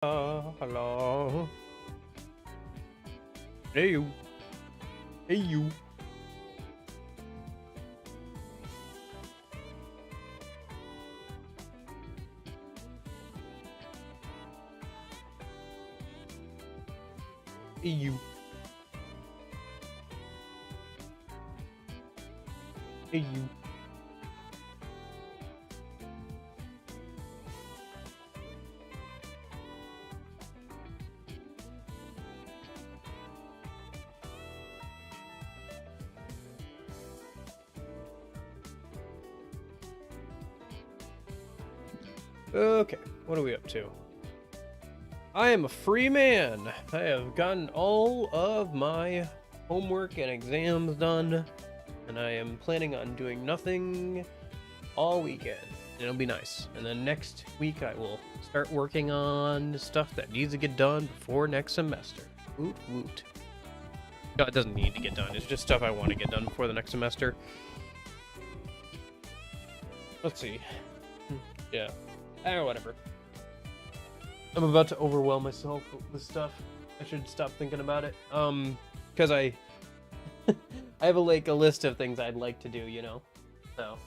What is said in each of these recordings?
Hello. Hey you. Hey you. Hey you. Hey you. Okay, what are we up to? I am a free man. I have gotten all of my homework and exams done, and I am planning on doing nothing all weekend. It'll be nice. And then next week I will start working on stuff that needs to get done before next semester. Woot woot. No, it doesn't need to get done. It's just stuff I want to get done before the next semester. Let's see. Yeah. Whatever. I'm about to overwhelm myself with stuff. I should stop thinking about it. Because I have a list of things I'd like to do, you know. So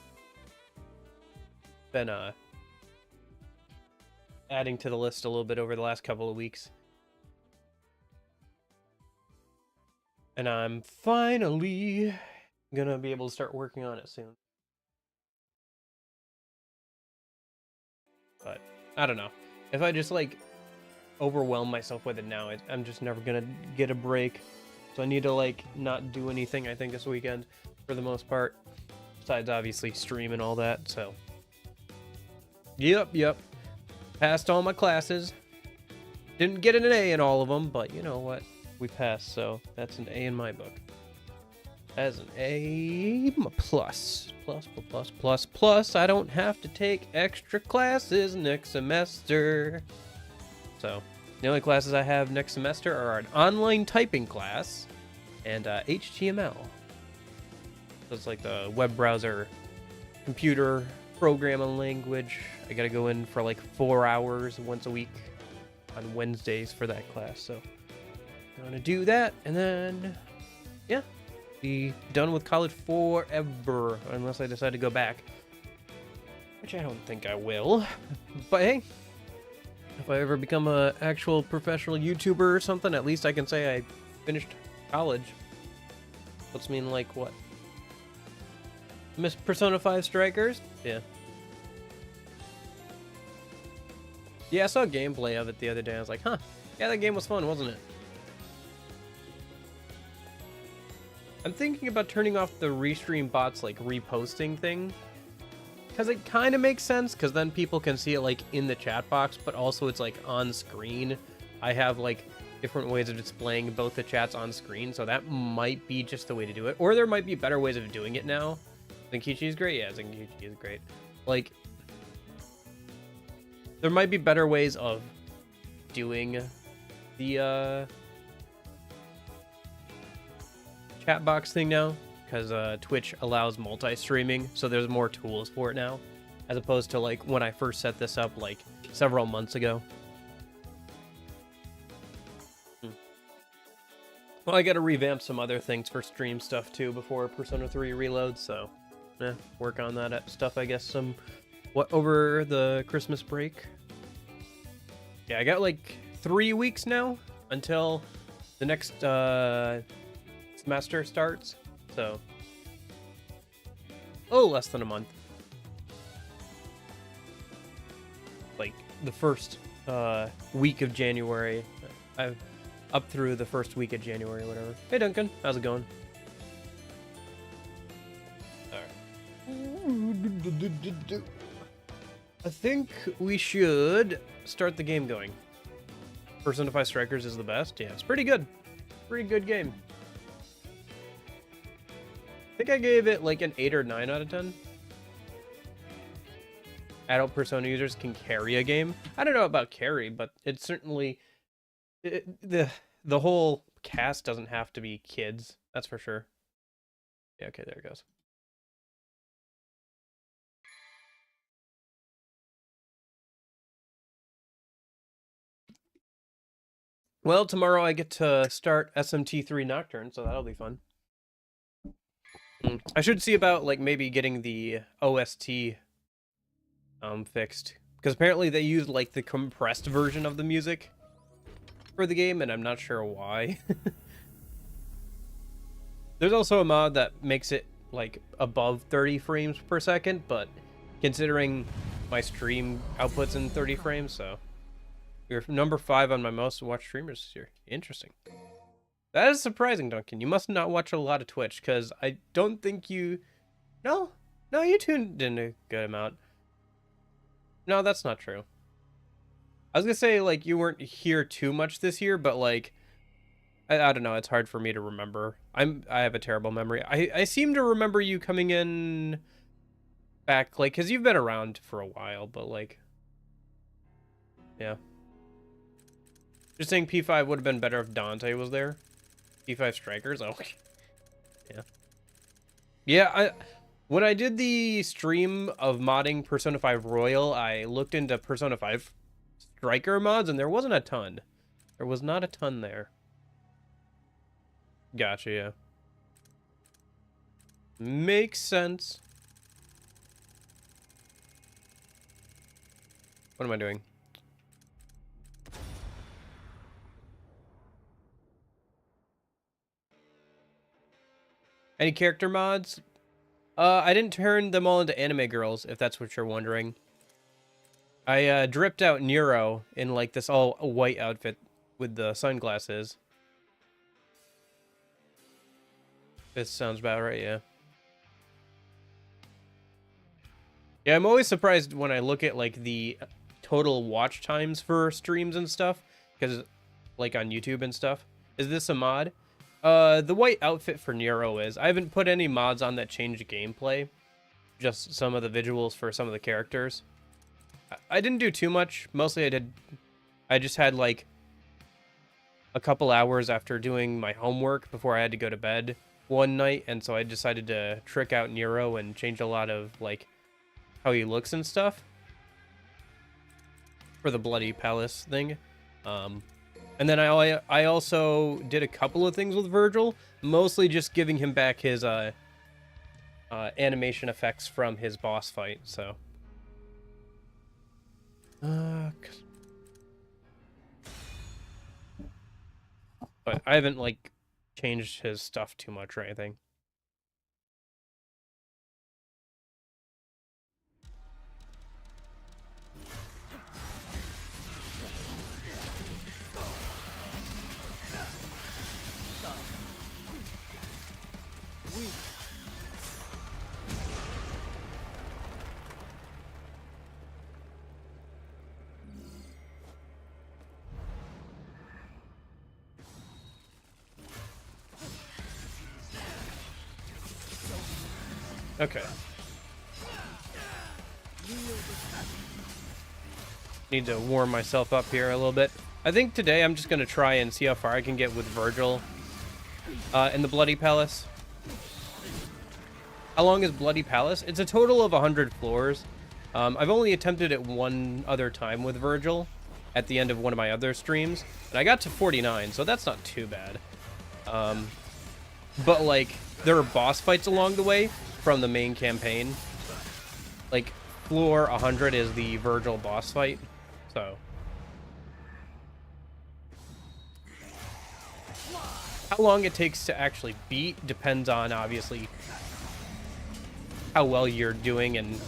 been adding to the list a little bit over the last couple of weeks. And I'm finally gonna be able to start working on it soon. But I don't know. If I just overwhelm myself with it now, I'm just never gonna get a break. So I need to not do anything, I think, this weekend for the most part. Besides obviously stream and all that, so. Yep. Passed all my classes. Didn't get an A in all of them, but you know what? We passed, so that's an A in my book. As an A plus. Plus, I don't have to take extra classes next semester. So, the only classes I have next semester are an online typing class and HTML. So it's like the web browser computer programming language. I gotta go in for 4 hours once a week on Wednesdays for that class. So, I'm gonna do that, and then, yeah. Be done with college forever unless I decide to go back, which I don't think I will. But hey, if I ever become a actual professional YouTuber or something, at least I can say I finished college. Puts me in what? Miss Persona 5 Strikers? Yeah, I saw gameplay of it the other day. I was like, huh, yeah, that game was fun, wasn't it? I'm thinking about turning off the restream bots reposting thing, because it kind of makes sense, because then people can see it in the chat box, but also it's on screen. I have different ways of displaying both the chats on screen, so that might be just the way to do it. Or there might be better ways of doing it now. Zenkichi is great. Yeah, Zenkichi is great. There might be better ways of doing the chat box thing now, because Twitch allows multi-streaming, so there's more tools for it now, as opposed to when I first set this up several months ago. Well, I gotta revamp some other things for stream stuff too before Persona 3 reloads, so work on that stuff, I guess, over the Christmas break. Yeah, I got 3 weeks now until the next semester starts, so less than a month. The first week of January. I've up through the first week of January, whatever. Hey Duncan, how's it going? Alright. I think we should start the game going. Persona 5 Strikers is the best. Yeah, it's pretty good. Pretty good game. I think I gave it an 8 or 9 out of 10. Adult Persona users can carry a game. I don't know about carry, but it's certainly... the whole cast doesn't have to be kids. That's for sure. Yeah, okay, there it goes. Well, tomorrow I get to start SMT3 Nocturne, so that'll be fun. I should see about like maybe getting the OST fixed, because apparently they used like the compressed version of the music for the game, and I'm not sure why. There's also a mod that makes it like above 30 frames per second, but considering my stream outputs in 30 frames, so you're number 5 on my most watched streamers this year. Interesting. That is surprising, Duncan. You must not watch a lot of Twitch, because I don't think you... No, you tuned in a good amount. No, that's not true. I was gonna say, like, you weren't here too much this year, but, like, I don't know, it's hard for me to remember. I have a terrible memory. I seem to remember you coming in back, like, because you've been around for a while, but, like, yeah. Just saying P5 would have been better if Dante was there. P5 Strikers? Oh, yeah. Yeah, when I did the stream of modding Persona 5 Royal, I looked into Persona 5 Striker mods, and there wasn't a ton. There was not a ton there. Gotcha, yeah. Makes sense. What am I doing? Any character mods? I didn't turn them all into anime girls, if that's what you're wondering. I dripped out Nero in like this all white outfit with the sunglasses. This sounds about right, yeah. Yeah, I'm always surprised when I look at like the total watch times for streams and stuff, because like on YouTube and stuff. Is this a mod? The white outfit for Nero is. I haven't put any mods on that change gameplay. Just some of the visuals for some of the characters. I didn't do too much. Mostly I just had like a couple hours after doing my homework before I had to go to bed one night, and so I decided to trick out Nero and change a lot of like how he looks and stuff for the Bloody Palace thing. And then I also did a couple of things with Virgil, mostly just giving him back his animation effects from his boss fight. So, but I haven't like changed his stuff too much or anything. Okay. Need to warm myself up here a little bit. I think today I'm just going to try and see how far I can get with Virgil in the Bloody Palace. How long is Bloody Palace? It's a total of 100 floors. I've only attempted it one other time with Virgil at the end of one of my other streams, and I got to 49, so that's not too bad. But, like, there are boss fights along the way from the main campaign. Like, floor 100 is the Virgil boss fight, so... How long it takes to actually beat depends on, obviously, how well you're doing and...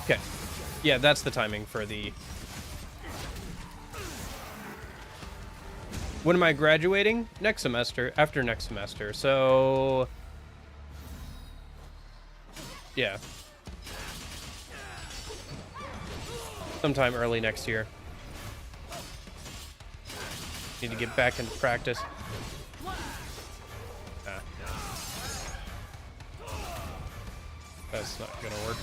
Okay. Yeah, that's the timing for the... When am I graduating? Next semester. After next semester. So... Yeah. Sometime early next year. Need to get back into practice. That's not gonna work.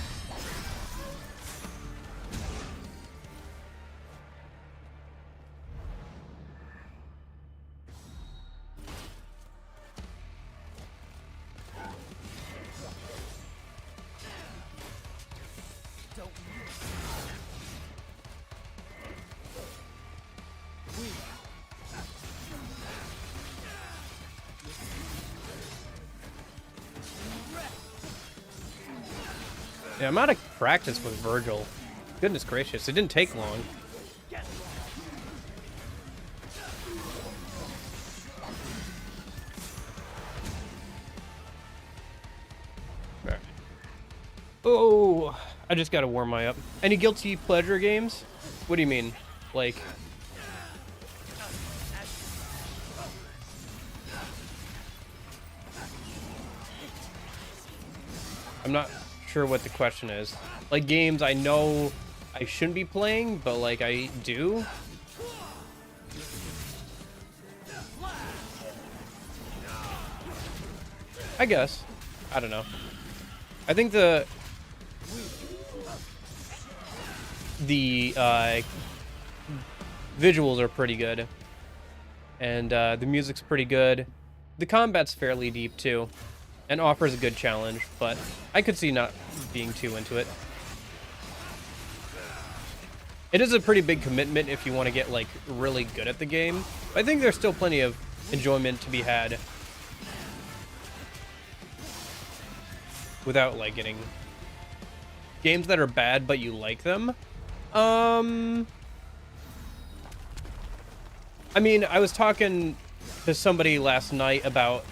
Yeah, I'm out of practice with Virgil. Goodness gracious, it didn't take long. Right. Oh, I just gotta warm my up. Any guilty pleasure games? What do you mean? Like... I'm not sure what the question is. Like, games I know I shouldn't be playing, but, like, I do? I guess. I don't know. I think the visuals are pretty good. And the music's pretty good. The combat's fairly deep, too. And offers a good challenge, but I could see not being too into it. It is a pretty big commitment if you want to get, like, really good at the game. I think there's still plenty of enjoyment to be had without, like, getting games that are bad, but you like them. I mean, I was talking to somebody last night about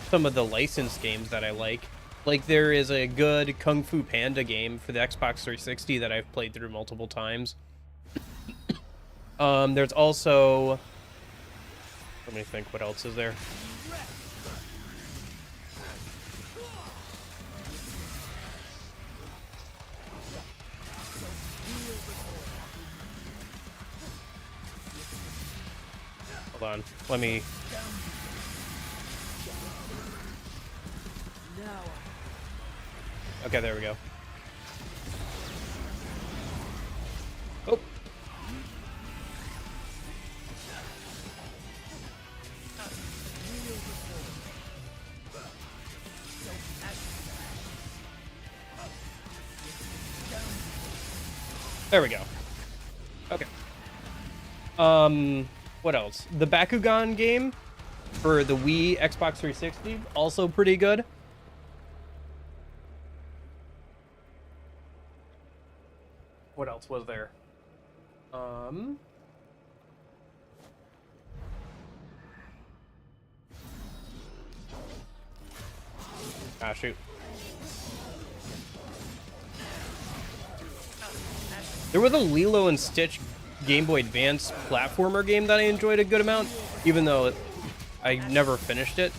some of the licensed games that I like. Like, there is a good Kung Fu Panda game for the Xbox 360 that I've played through multiple times. There's also... Let me think, what else is there? Hold on, let me... Okay, there we go. Oh. There we go. Okay. What else? The Bakugan game for the Wii, Xbox 360, also pretty good. What else was there? Ah, shoot. There was a Lilo and Stitch Game Boy Advance platformer game that I enjoyed a good amount, even though I never finished it.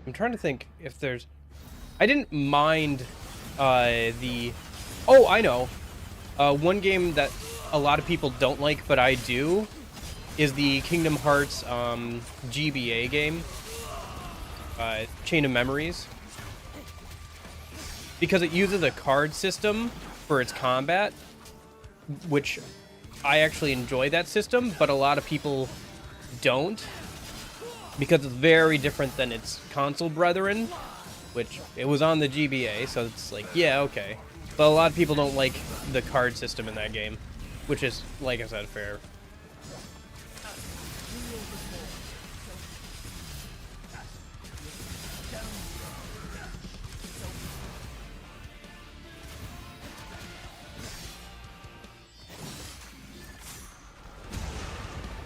I'm trying to think if there's... I didn't mind the... Oh, I know. One game that a lot of people don't like, but I do, is the Kingdom Hearts GBA game, Chain of Memories. Because it uses a card system for its combat, which I actually enjoy that system, but a lot of people don't. Because it's very different than its console brethren, which it was on the GBA, so it's like, yeah, okay. But a lot of people don't like the card system in that game, which is, like I said, fair.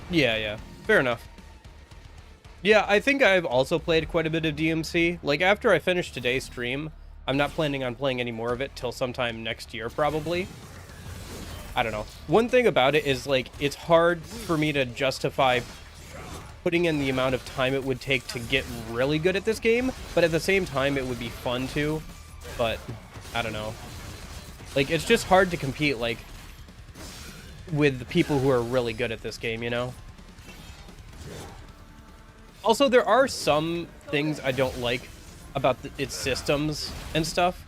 Yeah, fair enough. Yeah, I think I've also played quite a bit of DMC. Like, after I finish today's stream, I'm not planning on playing any more of it till sometime next year, probably. I don't know. One thing about it is, like, it's hard for me to justify putting in the amount of time it would take to get really good at this game, but at the same time, it would be fun too. But, I don't know. Like, it's just hard to compete, like, with the people who are really good at this game, you know? Also, there are some things I don't like about its systems and stuff.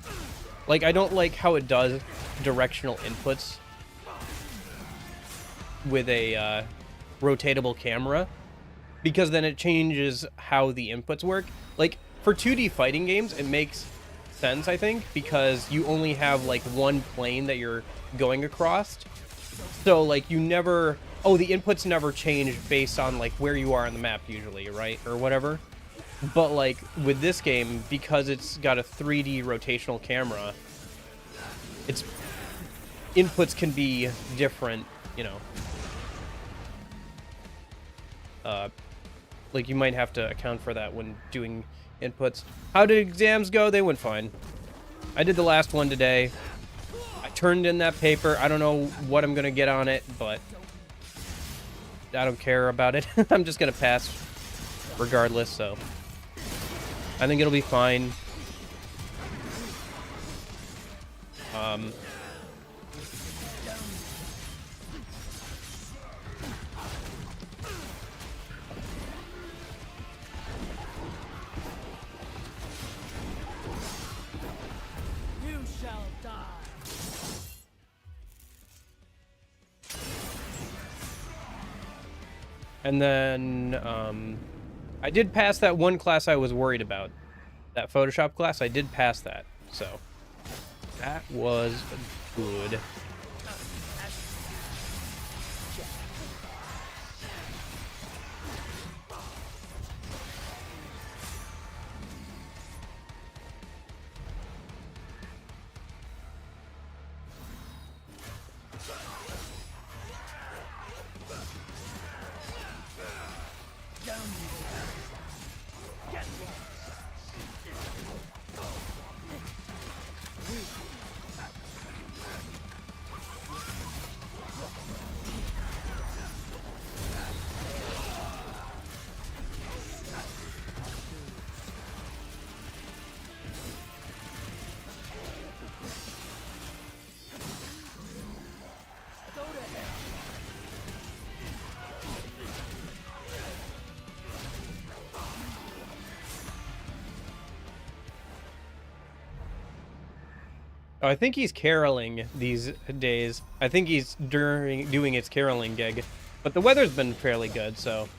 Like, I don't like how it does directional inputs with a rotatable camera, because then it changes how the inputs work. Like, for 2D fighting games, it makes sense, I think, because you only have like one plane that you're going across. So like you never, oh, the inputs never change based on like where you are on the map usually, right? Or whatever. But like with this game, because it's got a 3D rotational camera, its inputs can be different, you know. Like you might have to account for that when doing inputs. How did exams go? They went fine. I did the last one today. I turned in that paper. I don't know what I'm gonna get on it, but I don't care about it. I'm just gonna pass regardless, so I think it'll be fine. And then, I did pass that one class I was worried about. That Photoshop class, I did pass that. So, that was good. Oh, I think he's caroling these days. I think he's doing his caroling gig. But the weather's been fairly good, so...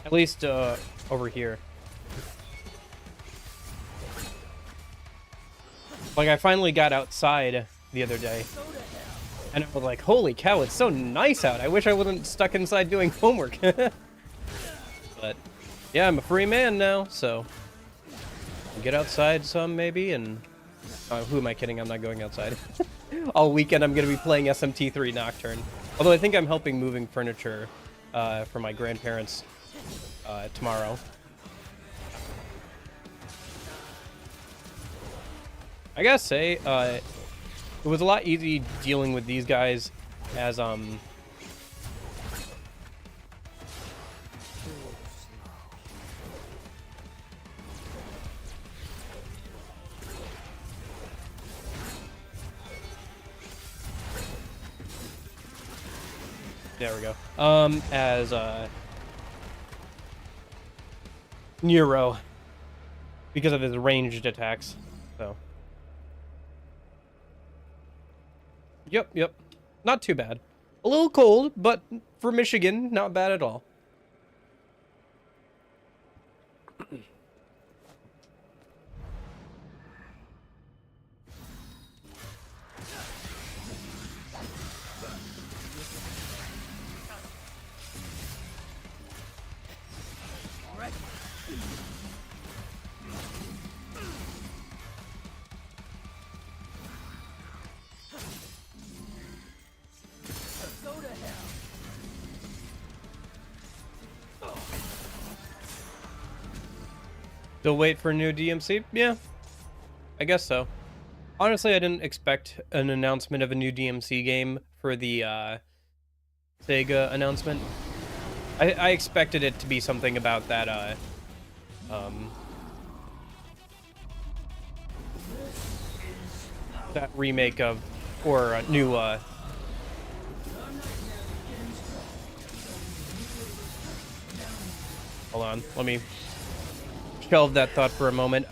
At least, over here. Like, I finally got outside the other day. And I was like, holy cow, it's so nice out. I wish I wasn't stuck inside doing homework. But, yeah, I'm a free man now, so... Get outside some, maybe, and... who am I kidding? I'm not going outside. All weekend I'm going to be playing SMT3 Nocturne. Although I think I'm helping moving furniture for my grandparents tomorrow. I gotta say, it was a lot easier dealing with these guys as, there we go. As, Nero. Because of his ranged attacks, so. Yep. Not too bad. A little cold, but for Michigan, not bad at all. Still wait for a new DMC? Yeah, I guess so. Honestly, I didn't expect an announcement of a new DMC game for the Sega announcement. I expected it to be something about that that remake of, or a new hold on, let me shelve that thought for a moment.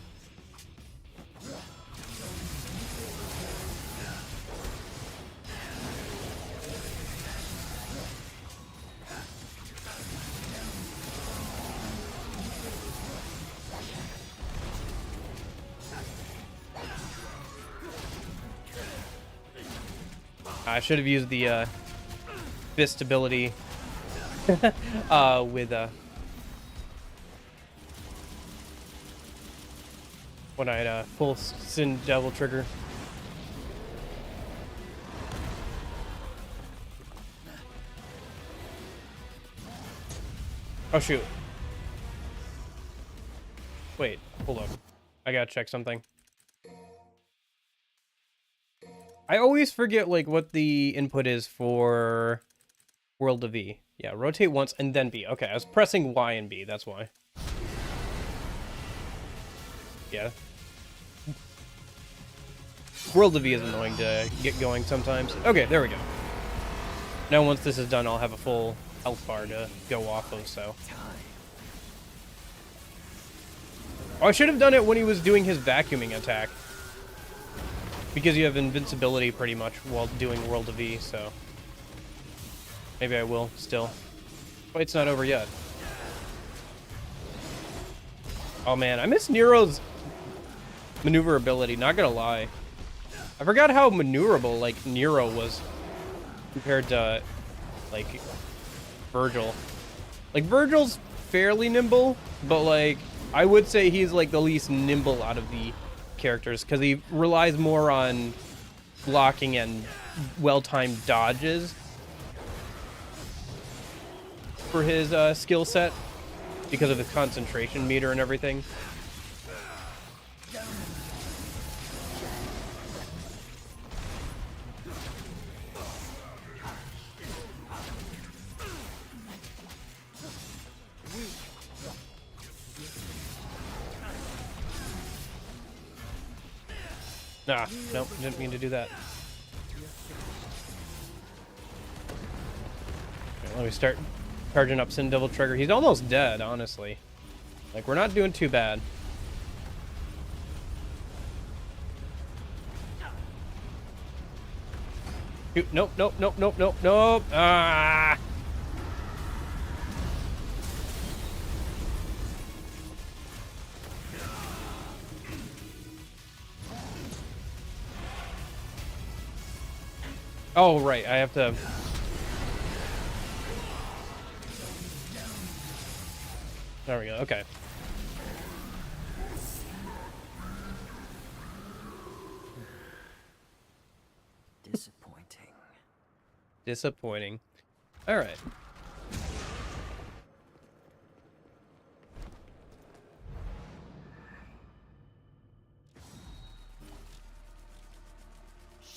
I should have used the fist ability with when I had full Sin Devil trigger. Oh shoot. Wait, hold up. I gotta check something. I always forget like what the input is for World of V. Yeah, rotate once and then B. Okay, I was pressing Y and B, that's why. Yeah. World of V is annoying to get going sometimes. Okay, there we go. Now once this is done, I'll have a full health bar to go off of, so. Oh, I should have done it when he was doing his vacuuming attack. Because you have invincibility pretty much while doing World of V, so. Maybe I will still. Fight's not over yet. Oh man, I miss Nero's maneuverability, not gonna lie. I forgot how maneuverable, like, Nero was compared to, like, Virgil. Like, Virgil's fairly nimble, but, like, I would say he's, like, the least nimble out of the characters, because he relies more on blocking and well-timed dodges for his skill set, because of his concentration meter and everything. Nah, nope, didn't mean to do that. Okay, let me start charging up Sin Devil Trigger. He's almost dead, honestly. Like, we're not doing too bad. Shoot, nope, nope, nope, nope, nope, nope. Ah! Oh, right, I have to... There we go, okay. Disappointing. Disappointing. Alright.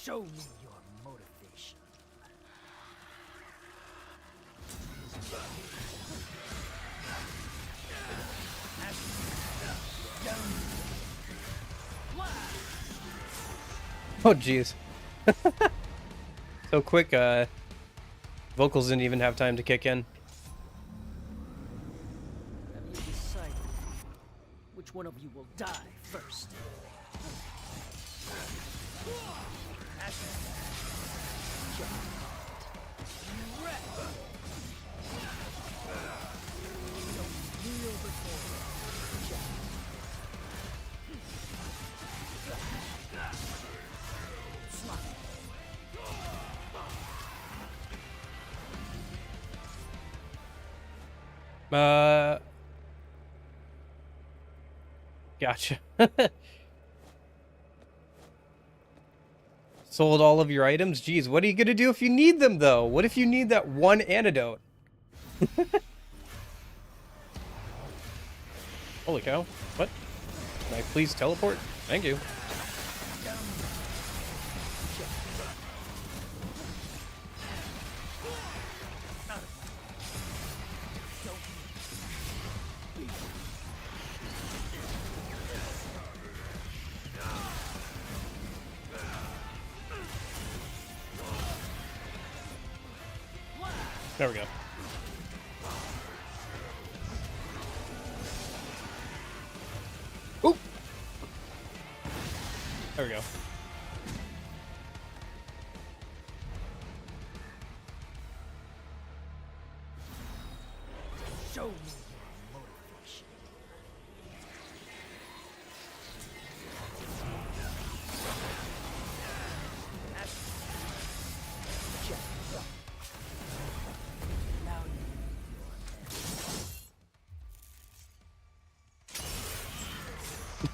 Show me your motivation. Oh, jeez. So quick, vocals didn't even have time to kick in. Have you decided which one of you will die first? Gotcha. Sold all of your items? Jeez, what are you gonna do if you need them, though? What if you need that one antidote? Holy cow. What? Can I please teleport? Thank you. There we go. Oop! There we go. Show me your motivation.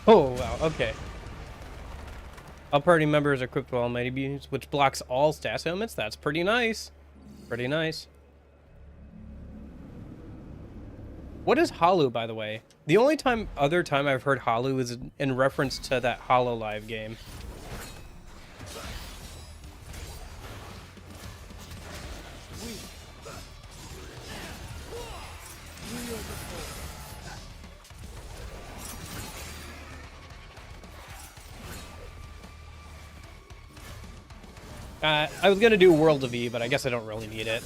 Oh, wow, okay. All party members are equipped with Almighty Beams, which blocks all status ailments. That's pretty nice. Pretty nice. What is Halu, by the way? The only other time I've heard Halu is in reference to that Hololive game. I was gonna do World of E, but I guess I don't really need it.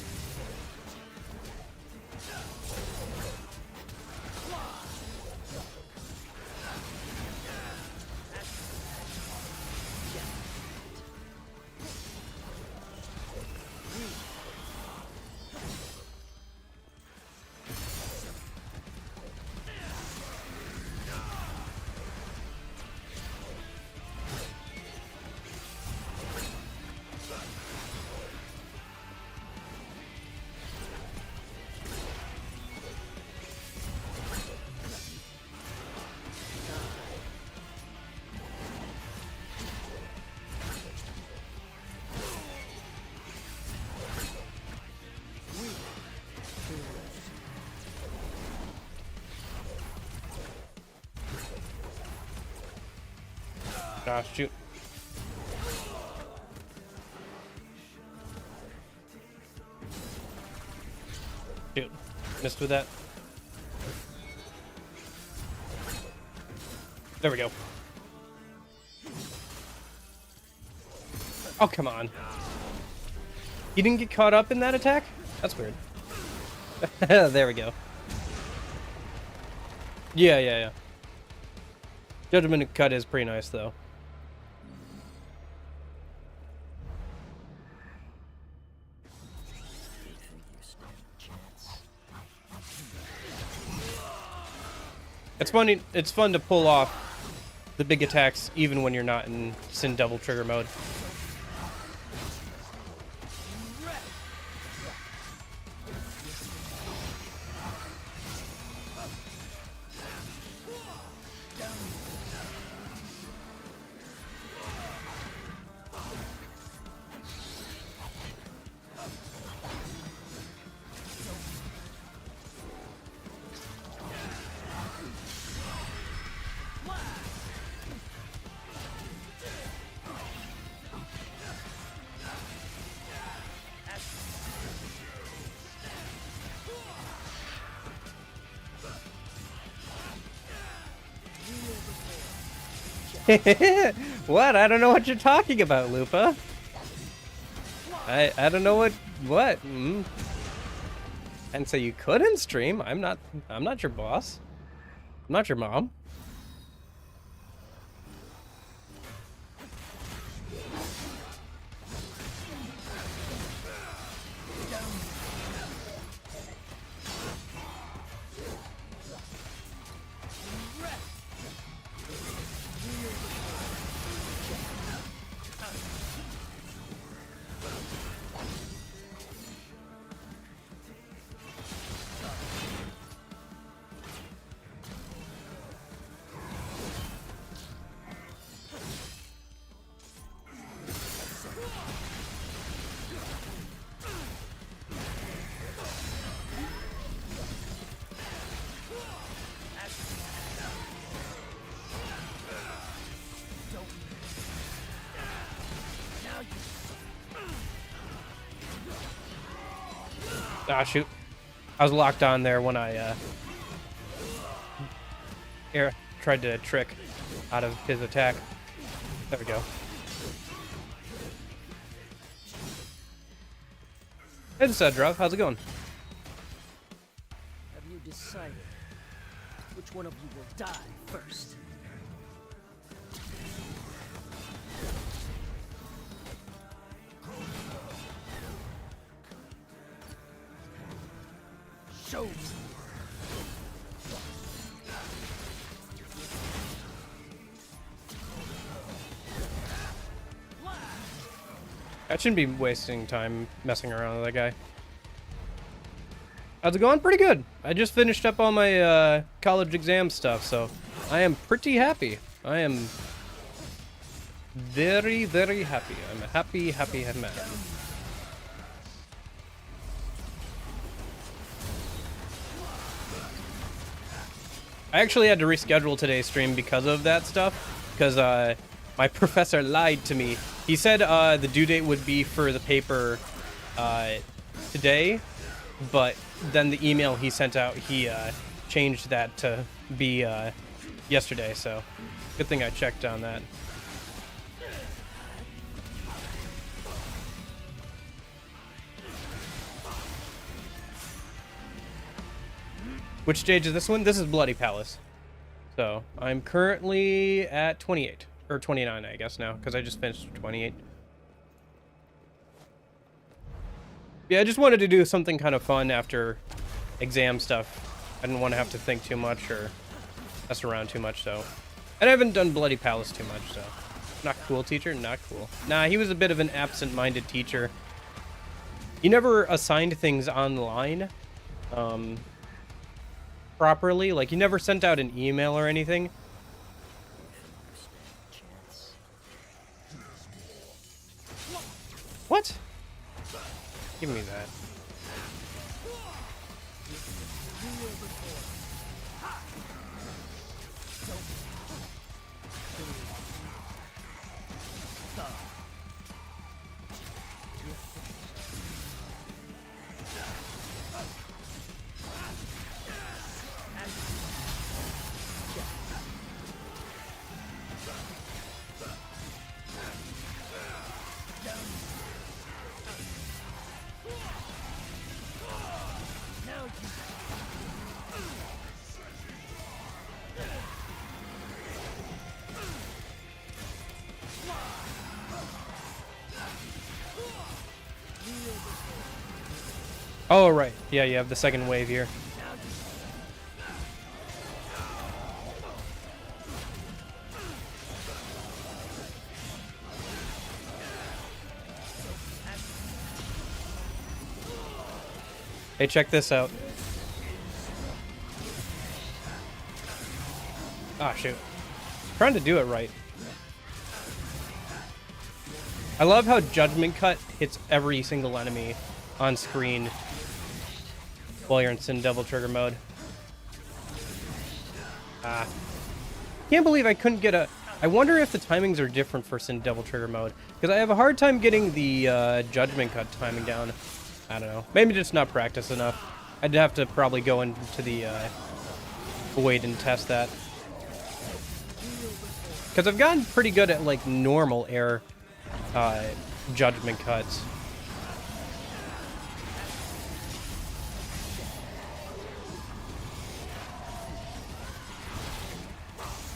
Ah, shoot. Shoot. Missed with that. There we go. Oh, come on. You didn't get caught up in that attack? That's weird. There we go. Yeah. Judgment cut is pretty nice, though. It's funny. It's fun to pull off the big attacks even when you're not in Sin double trigger mode. What? I don't know what you're talking about, Lupa. I don't know what. I didn't say you couldn't stream. I'm not your boss. I'm not your mom. Ah, shoot. I was locked on there when I tried to trick out of his attack. There we go. Hey, Cedra, how's it going? Have you decided which one of you will die first? Show me. I shouldn't be wasting time messing around with that guy. How's it going? Pretty good. I just finished up all my college exam stuff, so I am pretty happy. I am very, very happy. I'm a happy, happy man. I actually had to reschedule today's stream because of that stuff, because my professor lied to me. He said the due date would be for the paper today, but then the email he sent out, he changed that to be yesterday, so good thing I checked on that. Which stage is this one? This is Bloody Palace. So I'm currently at 28 or 29, I guess now, because I just finished 28. Yeah, I just wanted to do something kind of fun after exam stuff. I didn't want to have to think too much or mess around too much, so. And I haven't done Bloody Palace too much, so. Not cool, teacher? Not cool. Nah, he was a bit of an absent-minded teacher. He never assigned things online properly. Like, he never sent out an email or anything. What? Give me that. Oh, right. Yeah, you have the second wave here. Hey, check this out. Ah, shoot. Trying to do it right. I love how Judgment Cut hits every single enemy on screen while you're in Sin Devil Trigger mode. Ah. Can't believe I couldn't get a... I wonder if the timings are different for Sin Devil Trigger mode, because I have a hard time getting the Judgment Cut timing down. I don't know. Maybe just not practice enough. I'd have to probably go into the void and test that. Because I've gotten pretty good at, like, normal air Judgment Cuts.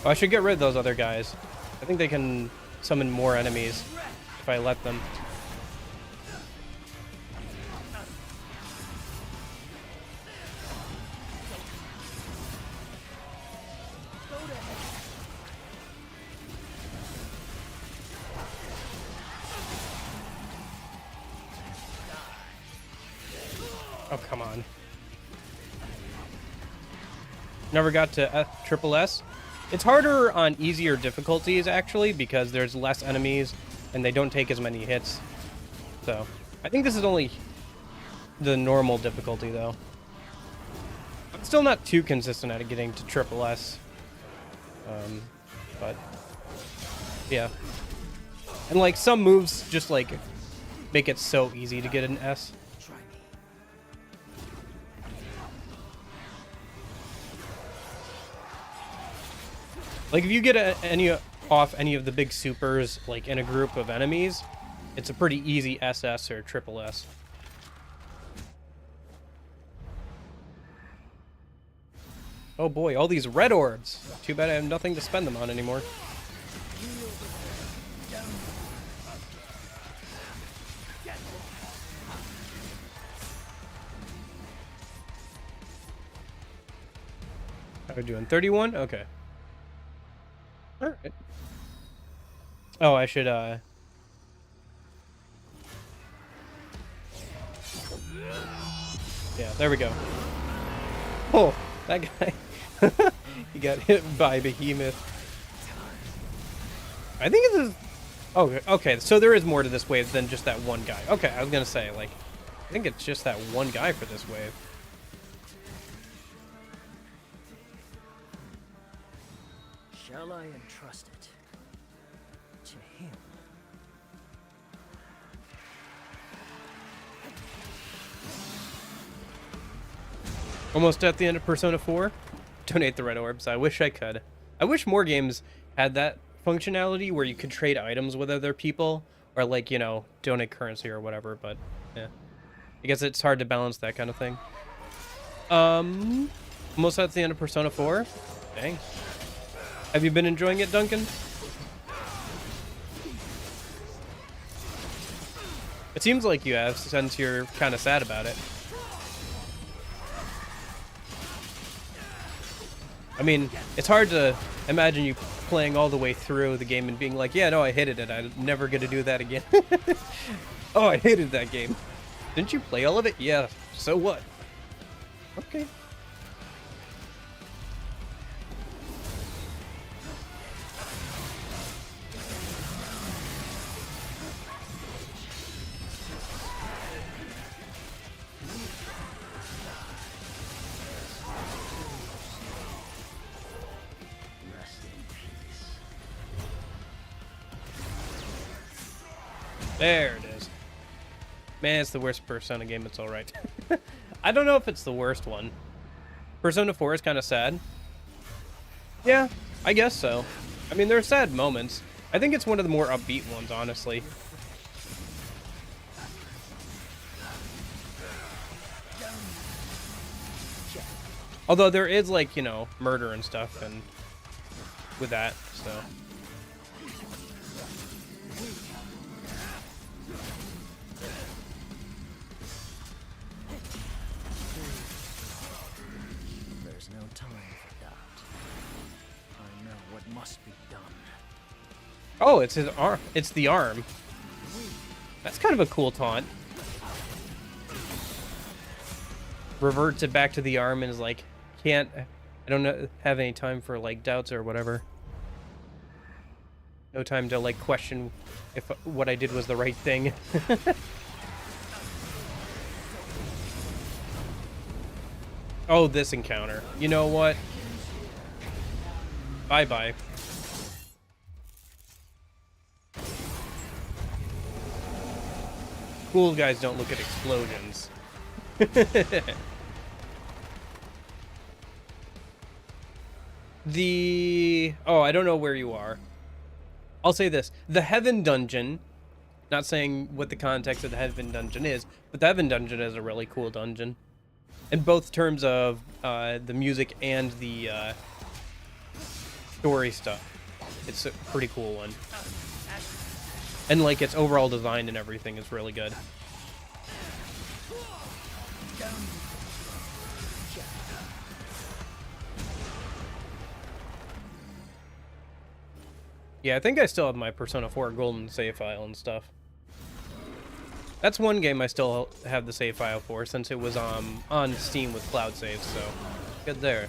Oh, I should get rid of those other guys. I think they can summon more enemies if I let them. Oh, come on. Never got to triple S. It's harder on easier difficulties, actually, because there's less enemies and they don't take as many hits. So, I think this is only the normal difficulty, though. I'm still not too consistent at getting to triple S. But, yeah. And, like, some moves just, like, make it so easy to get an S. Like, if you get off any of the big supers, like, in a group of enemies, it's a pretty easy SS or triple S. Oh boy, all these red orbs. Too bad I have nothing to spend them on anymore. How are we doing? 31? Okay. Alright. Oh, I should, Yeah, there we go. Oh, that guy. He got hit by Behemoth. I think it's... Oh, okay, so there is more to this wave than just that one guy. Okay, I was gonna say, like, I think it's just that one guy for this wave. Shall I entrust it to him? Almost at the end of Persona 4. Donate the red orbs. I wish I could. I wish more games had that functionality where you could trade items with other people, or like, you know, donate currency or whatever, but yeah. I guess it's hard to balance that kind of thing. Almost at the end of Persona 4. Dang. Have you been enjoying it, Duncan? It seems like you have, since you're kind of sad about it. I mean, it's hard to imagine you playing all the way through the game and being like, yeah, no, I hated it. I'm never going to do that again. Oh, I hated that game. Didn't you play all of it? Yeah, so what? Okay. There it is. Man, it's the worst Persona game. It's alright. I don't know if it's the worst one. Persona 4 is kind of sad. Yeah, I guess so. I mean, there are sad moments. I think it's one of the more upbeat ones, honestly. Although there is, like, you know, murder and stuff and with that, so... There's no time for doubt. I know what must be done. Oh, it's his arm. It's the arm. That's kind of a cool taunt. Reverts it back to the arm and is like, I don't have any time for, like, doubts or whatever. No time to, like, question if what I did was the right thing. Oh, this encounter. You know what? Bye-bye. Cool guys don't look at explosions. Oh, I don't know where you are. I'll say this. The Heaven Dungeon, not saying what the context of the Heaven Dungeon is, but the Heaven Dungeon is a really cool dungeon. In both terms of the music and the story stuff. It's a pretty cool one. And, like, its overall design and everything is really good. Yeah, I think I still have my Persona 4 golden save file and stuff. That's one game I still have the save file for, since it was on Steam with cloud saves, so good there.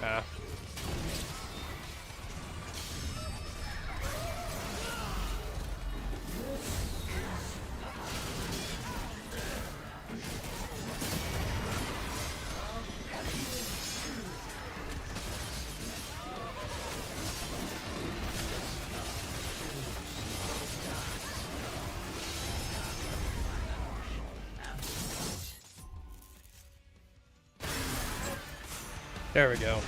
Ah. There we go.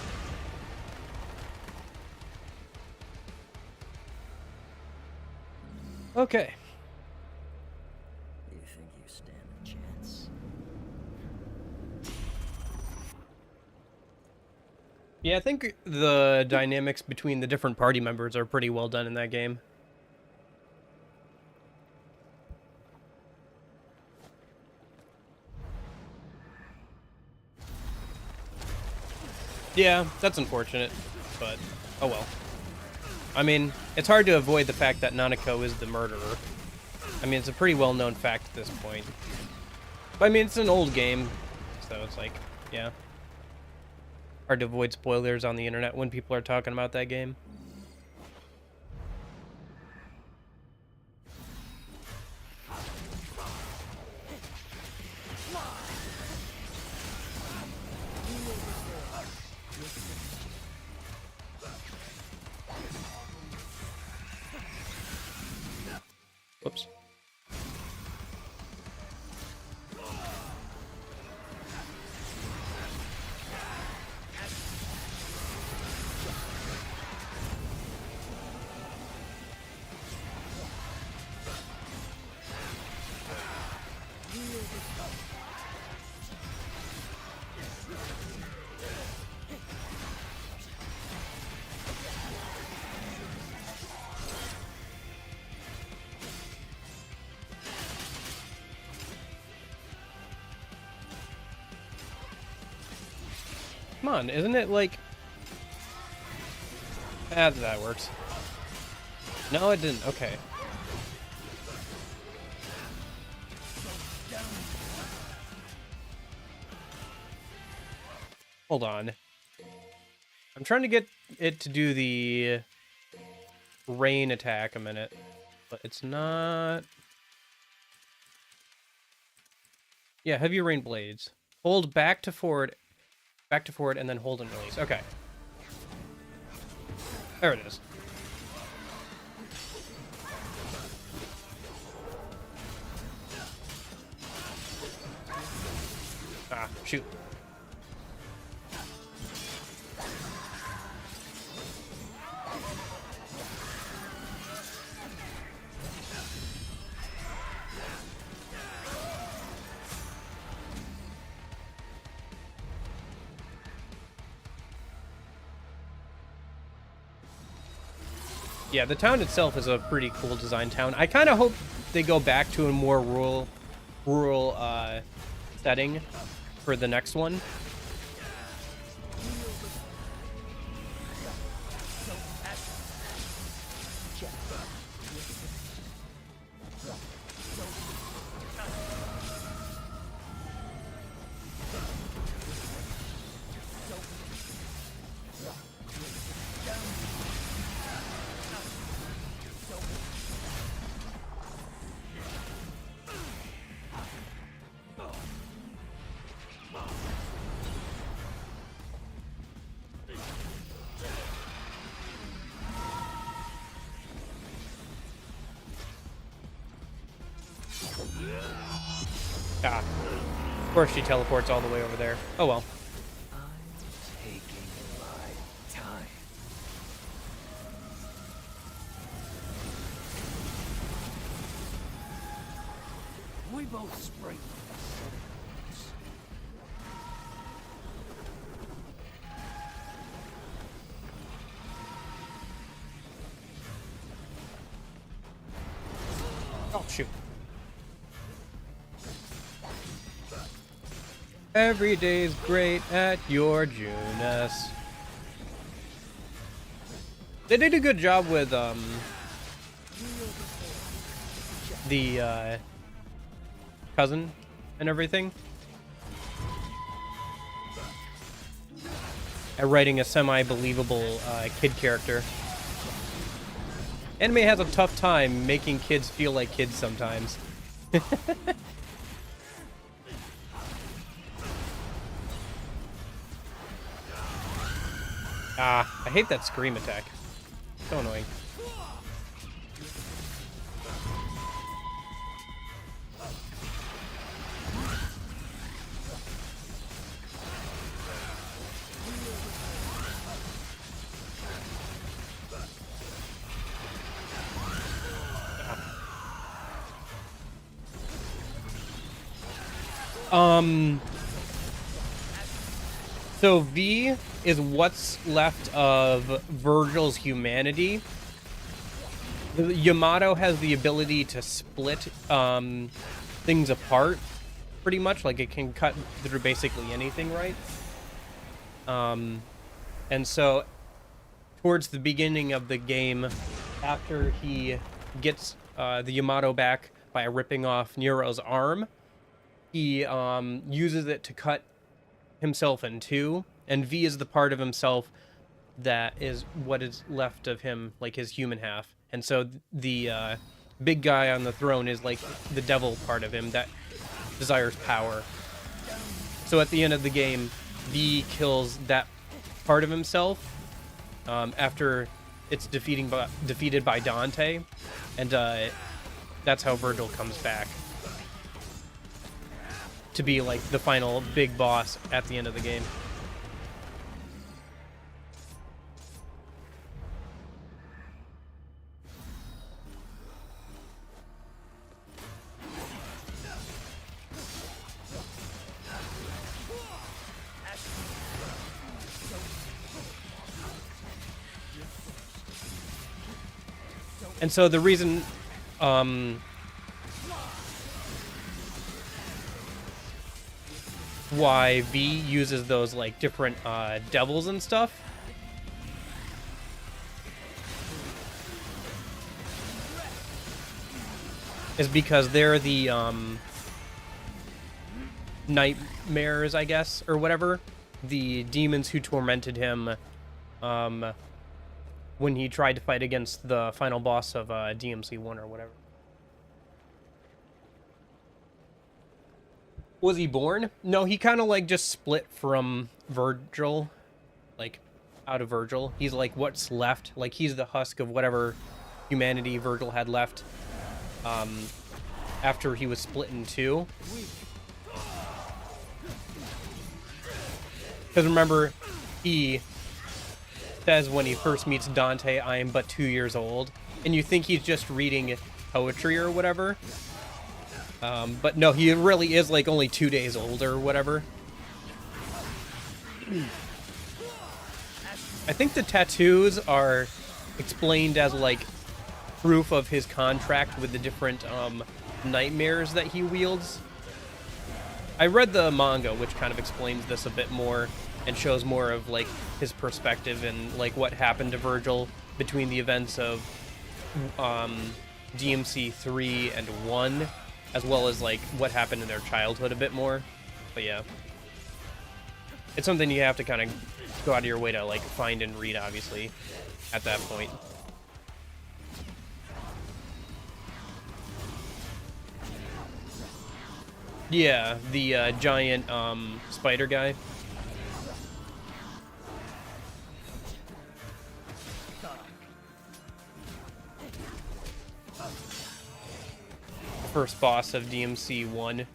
Okay. You think you stand a chance? Yeah, I think the dynamics between the different party members are pretty well done in that game. Yeah, that's unfortunate, but oh well. I mean, it's hard to avoid the fact that Nanako is the murderer. I mean, it's a pretty well-known fact at this point. But I mean, it's an old game, so it's like, yeah. Hard to avoid spoilers on the internet when people are talking about that game. Whoops. Come on, isn't it like... that works. No, it didn't. Okay. Hold on. I'm trying to get it to do the rain attack a minute, but it's not... Yeah, heavy rain blades. Hold back to forward, and then hold and release. Okay. There it is. Ah, shoot. Yeah, the town itself is a pretty cool design town. I kind of hope they go back to a more rural setting for the next one. Ah, of course she teleports all the way over there. Oh well. I'm taking my time. We both spring from the same place. Oh shoot. Every day's great at your Junus. They did a good job with the cousin and everything. At writing a semi-believable kid character. Anime has a tough time making kids feel like kids sometimes. Ah, I hate that scream attack. So annoying. So V is what's left of Virgil's humanity. The Yamato has the ability to split things apart, pretty much. Like it can cut through basically anything, right? And so towards the beginning of the game, after he gets the Yamato back by ripping off Nero's arm. He uses it to cut himself in two, and V is the part of himself that is what is left of him, like his human half. And so the big guy on the throne is like the devil part of him that desires power. So at the end of the game, V kills that part of himself after it's defeated by Dante, and that's how Virgil comes back to be like the final big boss at the end of the game. And so the reason why V uses those like different devils and stuff is because they're the nightmares, I guess, or whatever, the demons who tormented him when he tried to fight against the final boss of DMC1 or whatever. Was he born? No, he kind of like just split from Virgil, like out of Virgil. He's like what's left. Like he's the husk of whatever humanity Virgil had left after he was split in two. Because remember, he says when he first meets Dante, I am but 2 years old. And you think he's just reading poetry or whatever. But no, he really is like only 2 days old or whatever. I think the tattoos are explained as like proof of his contract with the different nightmares that he wields. I read the manga, which kind of explains this a bit more and shows more of like his perspective and like what happened to Virgil between the events of DMC3 and 1, as well as like what happened in their childhood a bit more. But yeah, it's something you have to kind of go out of your way to like find and read, obviously, at that point. Yeah, the giant spider guy. First boss of DMC1.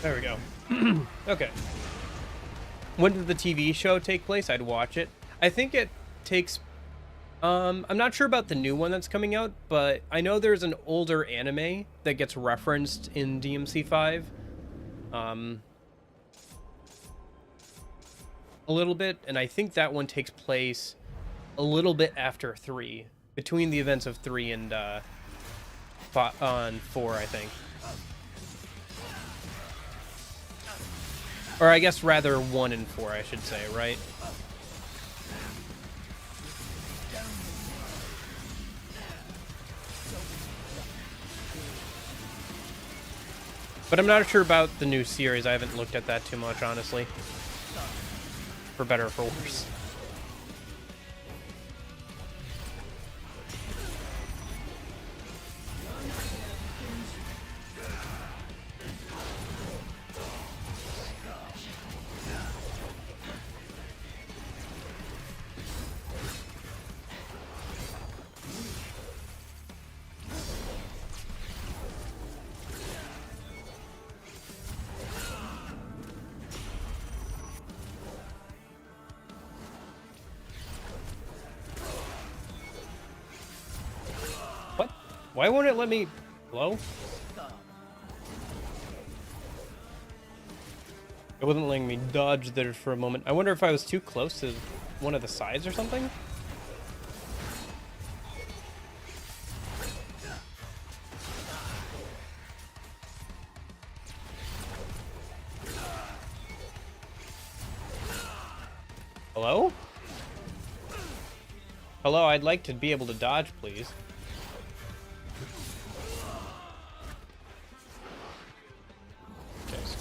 There we go. Okay. When did the TV show take place? I'd watch it. I think it takes... I'm not sure about the new one that's coming out, but I know there's an older anime that gets referenced in DMC5. A little bit, and I think that one takes place a little bit after 3. Between the events of 3 and 4, I think. Or I guess rather 1 and 4, I should say, right? But I'm not sure about the new series. I haven't looked at that too much, honestly. For better or for worse. Why won't it let me... Hello? It wasn't letting me dodge there for a moment. I wonder if I was too close to one of the sides or something? Hello? Hello, I'd like to be able to dodge, please. Yes.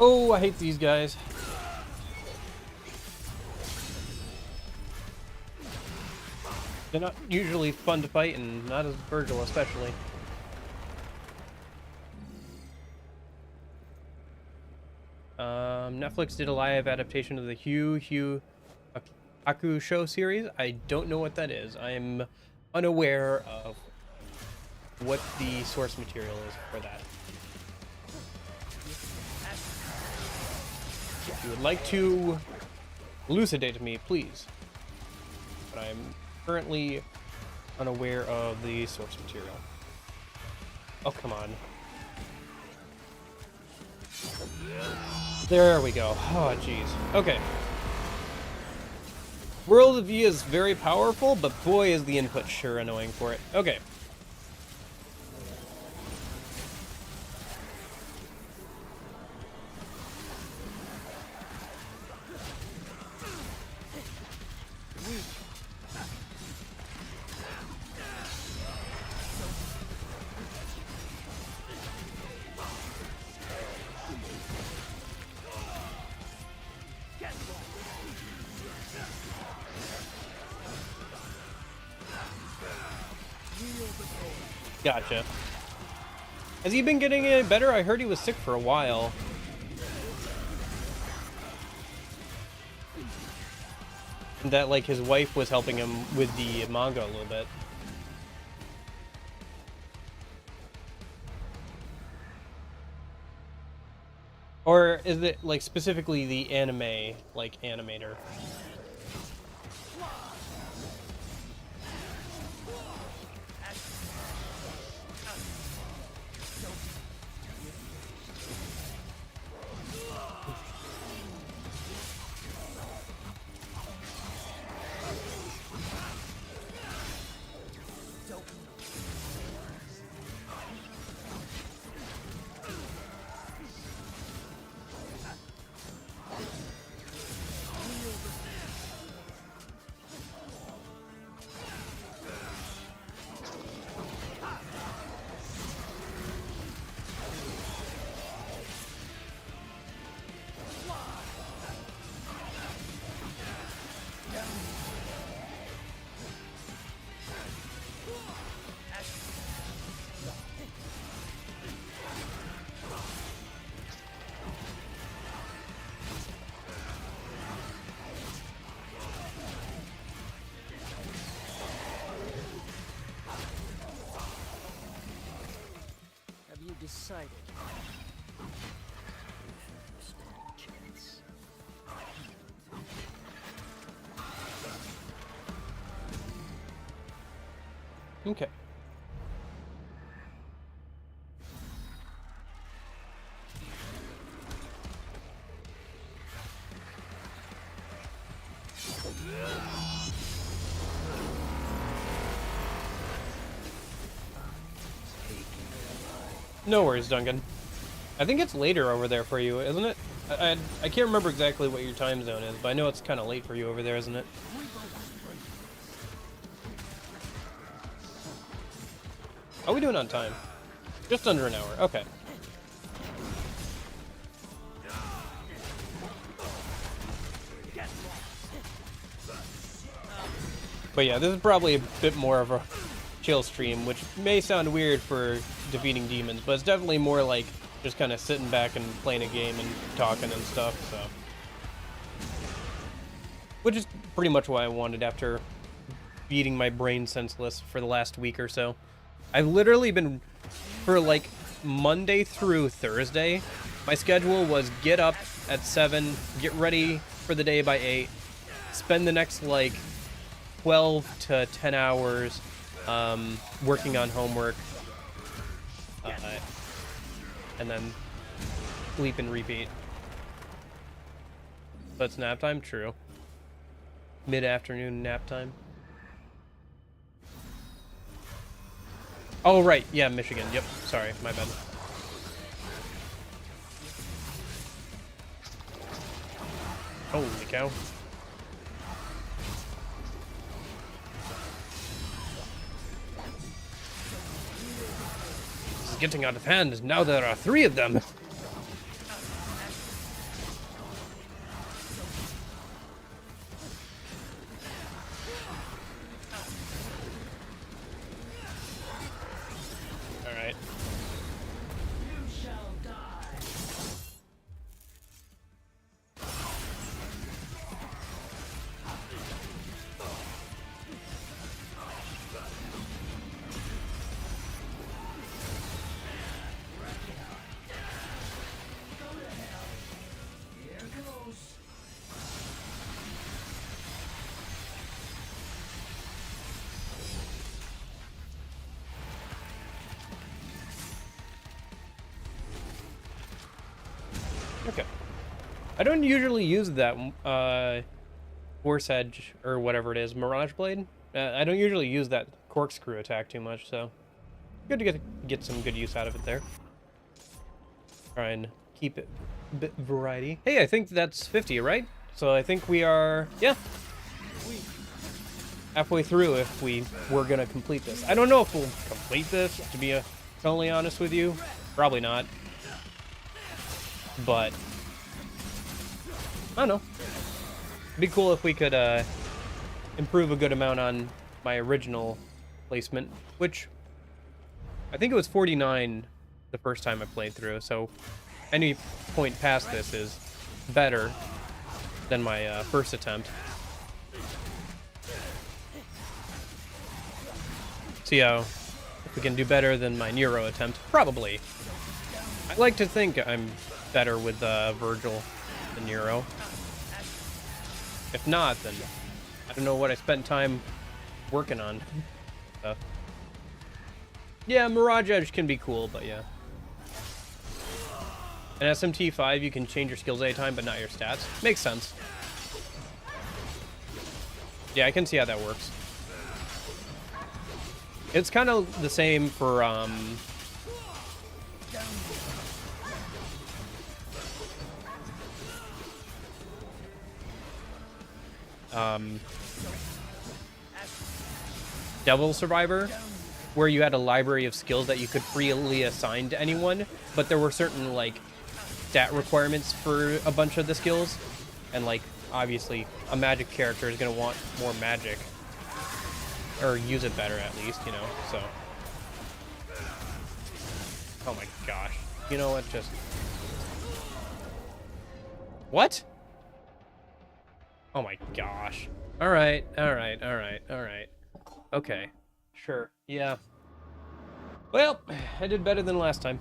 Oh, I hate these guys. They're not usually fun to fight, and not as Virgil especially. Netflix did a live adaptation of the Hugh Aku show series. I don't know what that is. I'm unaware of what the source material is for that. If you would like to elucidate to me, please. But I'm currently unaware of the source material. Oh, come on. There we go. Oh, jeez. Okay. World of V is very powerful, but boy is the input sure annoying for it. Okay. Gotcha. Has he been getting any better? I heard he was sick for a while. And that, like, his wife was helping him with the manga a little bit. Or is it, like, specifically the anime, like, animator? Decided. Okay. No worries, Duncan. I think it's later over there for you, isn't it? I can't remember exactly what your time zone is, but I know it's kind of late for you over there, isn't it? How are we doing on time? Just under an hour. Okay. But yeah, this is probably a bit more of a chill stream, which may sound weird for defeating demons, but it's definitely more like just kind of sitting back and playing a game and talking and stuff, so. Which is pretty much what I wanted after beating my brain senseless for the last week or so. I've literally been, for like Monday through Thursday, my schedule was get up at 7, get ready for the day by 8, spend the next like 12 to 10 hours working on homework, and then sleep and repeat. So it's nap time? True. Mid-afternoon nap time. Oh, right. Yeah, Michigan. Yep. Sorry. My bad. Holy cow. This is getting out of hand. Now there are 3 of them. Okay. I don't usually use that Force Edge or whatever it is, Mirage Blade. I don't usually use that corkscrew attack too much, so good to get some good use out of it there. Try and keep it a bit variety. Hey, I think that's 50, right? So I think we are, yeah, halfway through if we were gonna complete this. I don't know if we'll complete this, to be totally honest with you. Probably not. But I don't know. It'd be cool if we could improve a good amount on my original placement, which I think it was 49 the first time I played through, so any point past this is better than my first attempt. See how if we can do better than my Nero attempt. Probably. I like to think I'm better with Virgil than Nero. If not, then I don't know what I spent time working on. Yeah, Mirage Edge can be cool, but yeah. In SMT5, you can change your skills anytime, but not your stats. Makes sense. Yeah, I can see how that works. It's kind of the same for, Devil Survivor, where you had a library of skills that you could freely assign to anyone, but there were certain, like, stat requirements for a bunch of the skills, and, like, obviously, a magic character is going to want more magic, or use it better, at least, you know, so. Oh my gosh. You know what, just... What? Oh my gosh. Alright, alright, alright, alright. Okay. Sure. Yeah. Well, I did better than last time.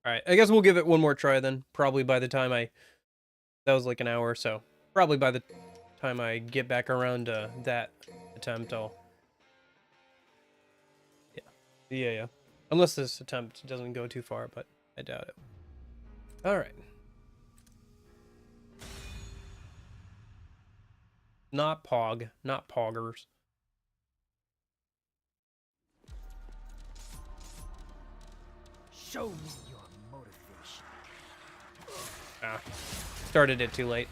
Alright, I guess we'll give it one more try then. Probably by the time that was like an hour or so. Probably by the time I get back around to that attempt, I'll... Yeah. Unless this attempt doesn't go too far, but I doubt it. Alright. Not Pog. Not Poggers. Show me your motivation. Ah. Started it too late.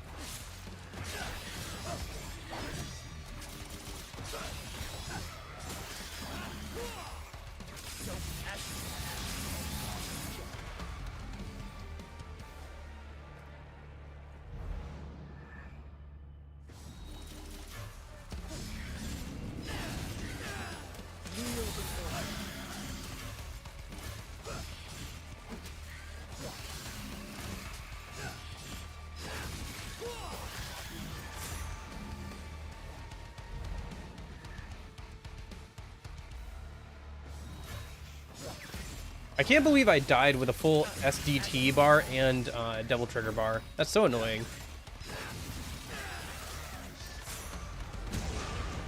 I can't believe I died with a full SDT bar and double trigger bar. That's so annoying.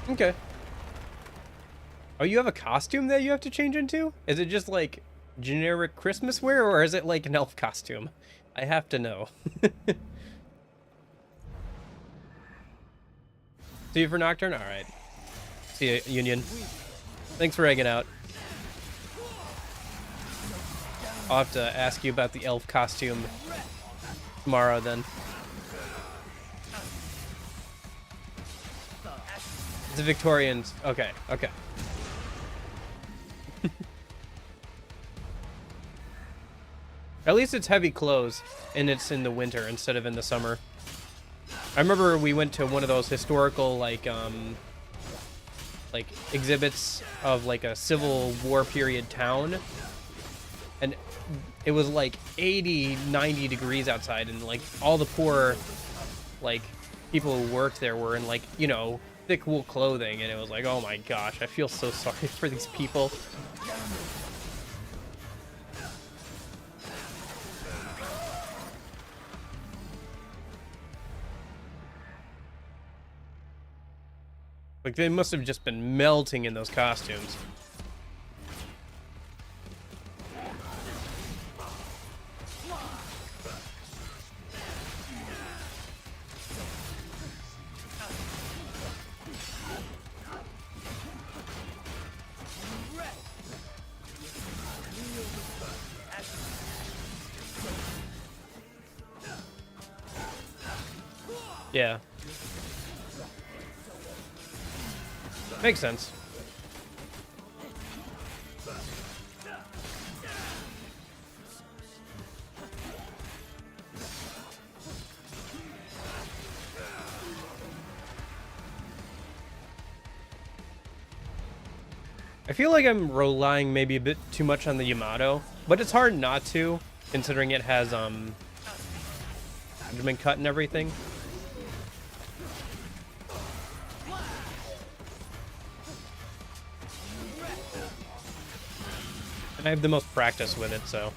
Okay. Oh, you have a costume that you have to change into? Is it just like generic Christmas wear, or is it like an elf costume? I have to know. See you for Nocturne? Alright. See you, Union. Thanks for hanging out. I'll have to ask you about the elf costume tomorrow then. It's a Victorian. Okay, okay. At least it's heavy clothes, and it's in the winter instead of in the summer. I remember we went to one of those historical, like exhibits of like a Civil War period town, and it was like 80, 90 degrees outside, and like all the poor, like, people who worked there were in like, you know, thick wool clothing, and it was like, oh my gosh, I feel so sorry for these people. Like, they must have just been melting in those costumes. Yeah. Makes sense. I feel like I'm relying maybe a bit too much on the Yamato, but it's hard not to, considering it has Benjamin cut and everything. I have the most practice with it, so.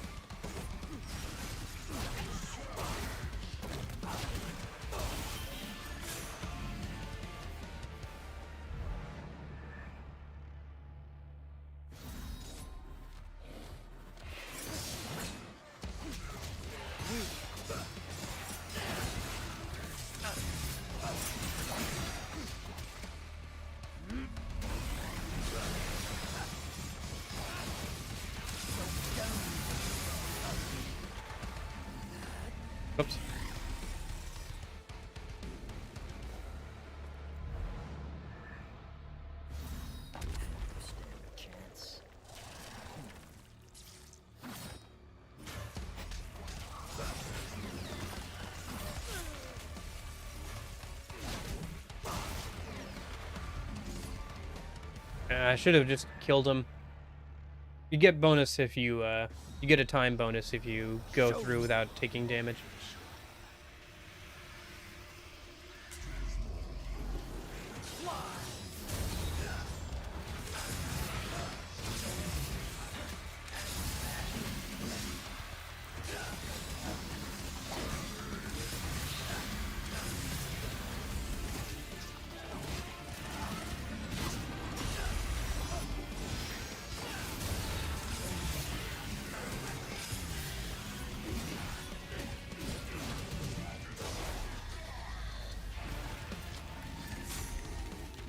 Oops. I should have just killed him. You get bonus if you get a time bonus if you go through without taking damage.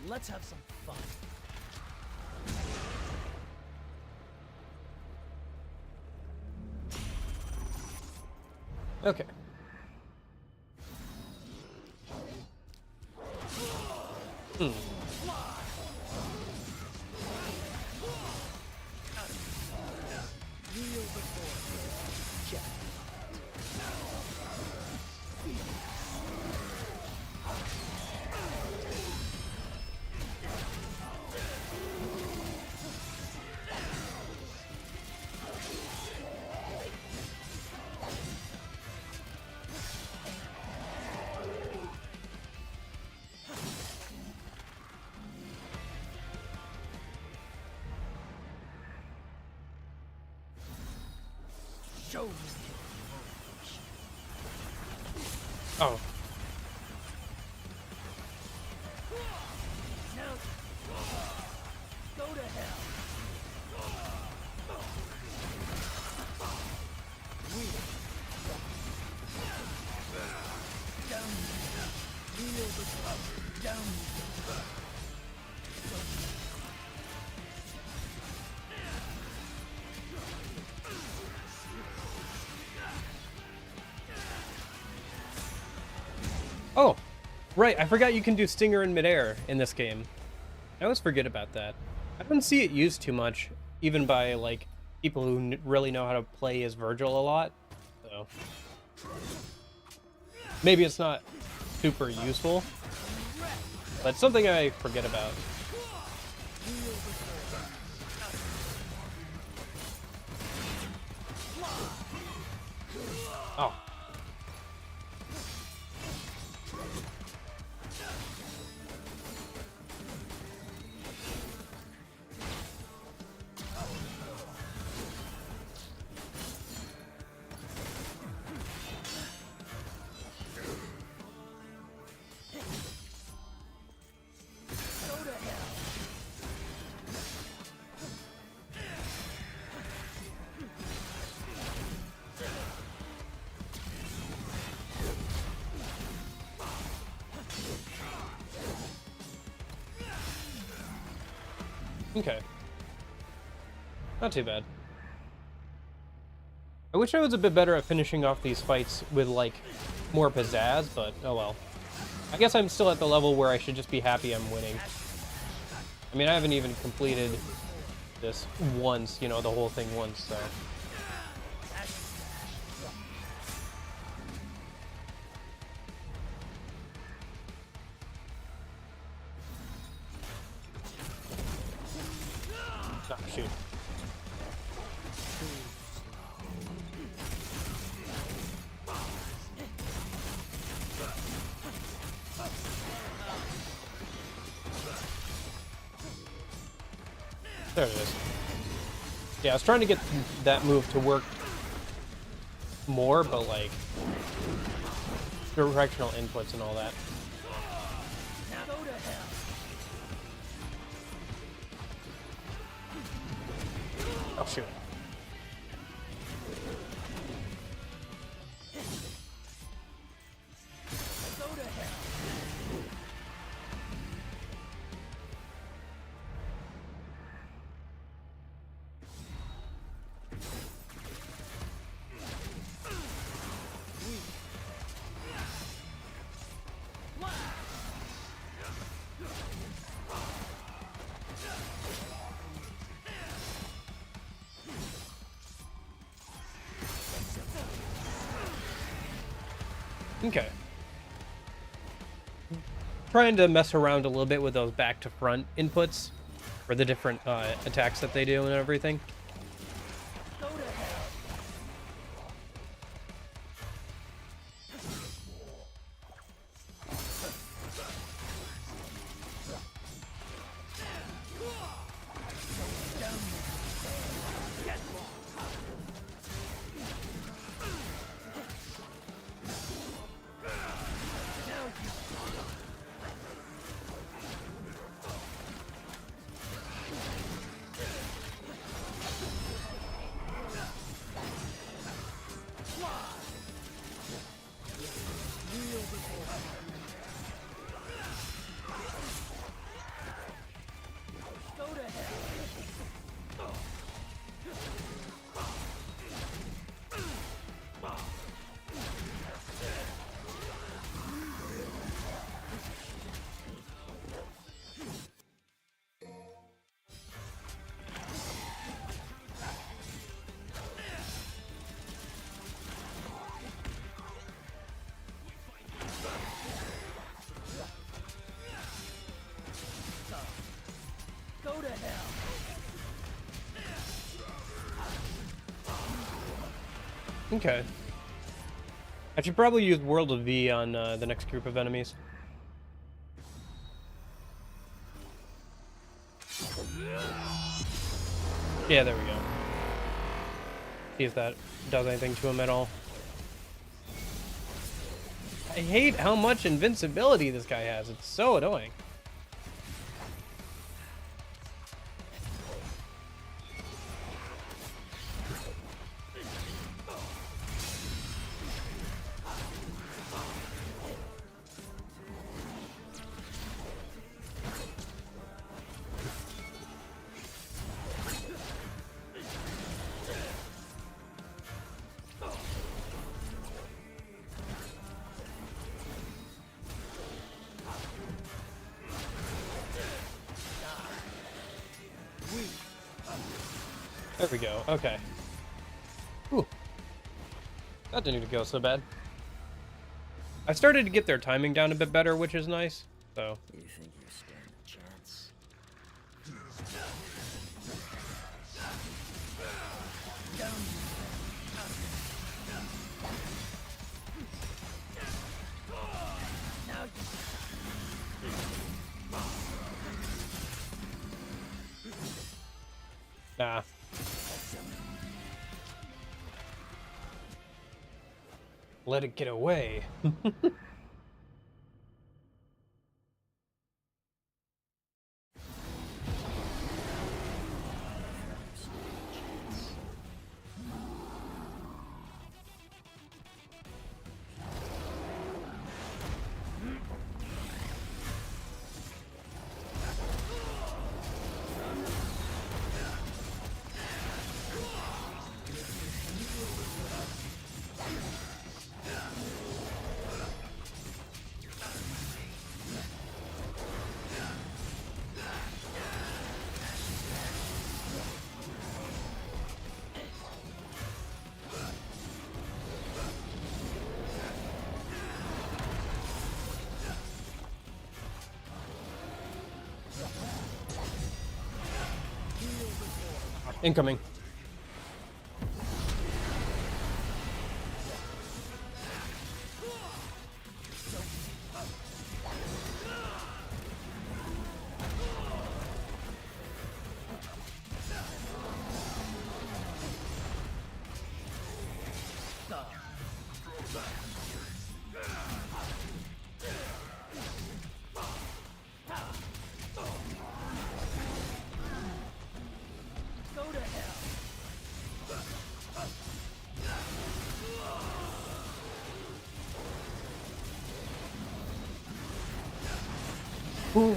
Let's have some fun. Okay. Oh. Go to hell. Oh, right. I forgot you can do Stinger in midair in this game. I always forget about that. I don't see it used too much, even by like people who really know how to play as Virgil a lot. So maybe it's not super useful, but it's something I forget about. Oh. Okay. Not too bad. I wish I was a bit better at finishing off these fights with, like, more pizzazz, but oh well. I guess I'm still at the level where I should just be happy I'm winning. I mean, I haven't even completed this once, you know, the whole thing once, so... Oh, shoot. There it is. Yeah, I was trying to get that move to work more, but like directional inputs and all that. Oh shoot. Okay. Trying to mess around a little bit with those back to front inputs for the different attacks that they do and everything. Okay. I should probably use World of V on the next group of enemies. Yeah, there we go. See if that does anything to him at all. I hate how much invincibility this guy has. It's so annoying. There we go. Okay. Ooh. That didn't even go so bad. I started to get their timing down a bit better, which is nice. So. You think you stand a chance? Nah. Let it get away. Incoming. Ooh.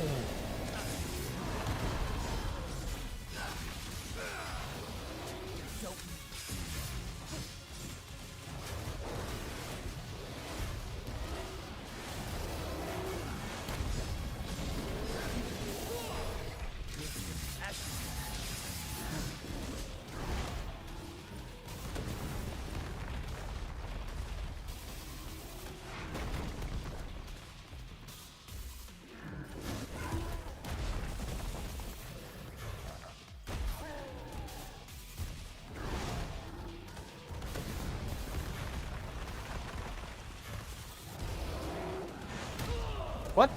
What?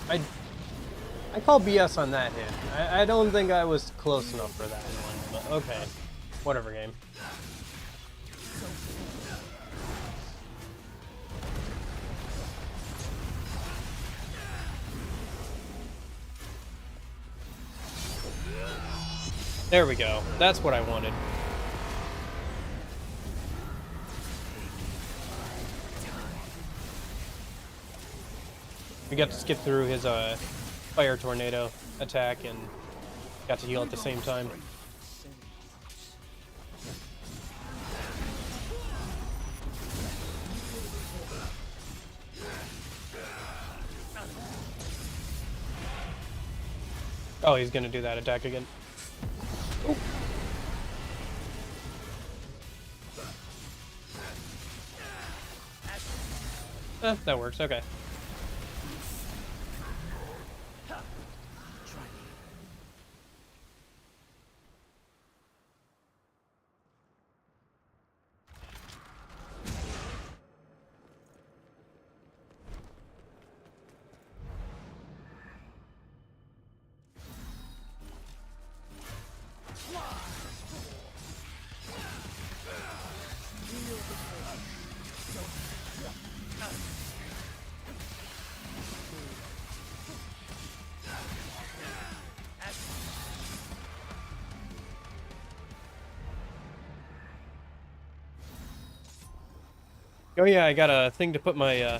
I call BS on that hit. I don't think I was close enough for that one, but okay. Whatever, game. There we go. That's what I wanted. We got to skip through his fire tornado attack and got to heal at the same time. Oh, he's gonna do that attack again. Ooh. That works, okay. Oh yeah, I got a thing to put my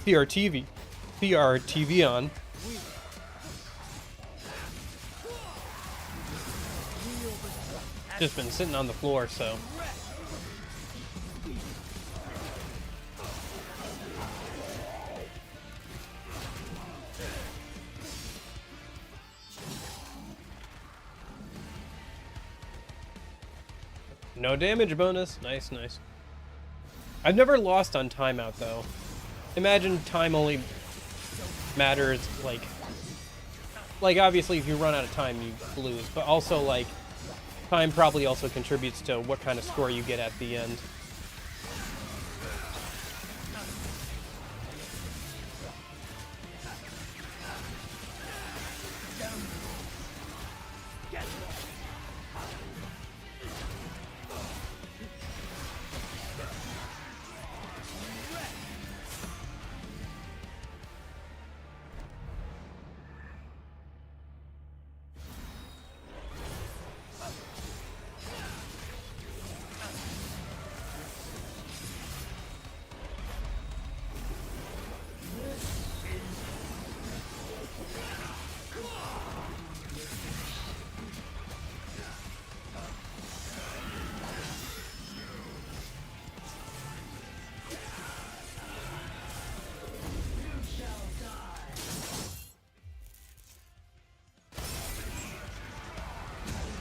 CRTV on. Just been sitting on the floor, so. No damage bonus. Nice, nice. I've never lost on timeout, though. Imagine time only matters, like obviously if you run out of time, you lose. But also, like, time probably also contributes to what kind of score you get at the end.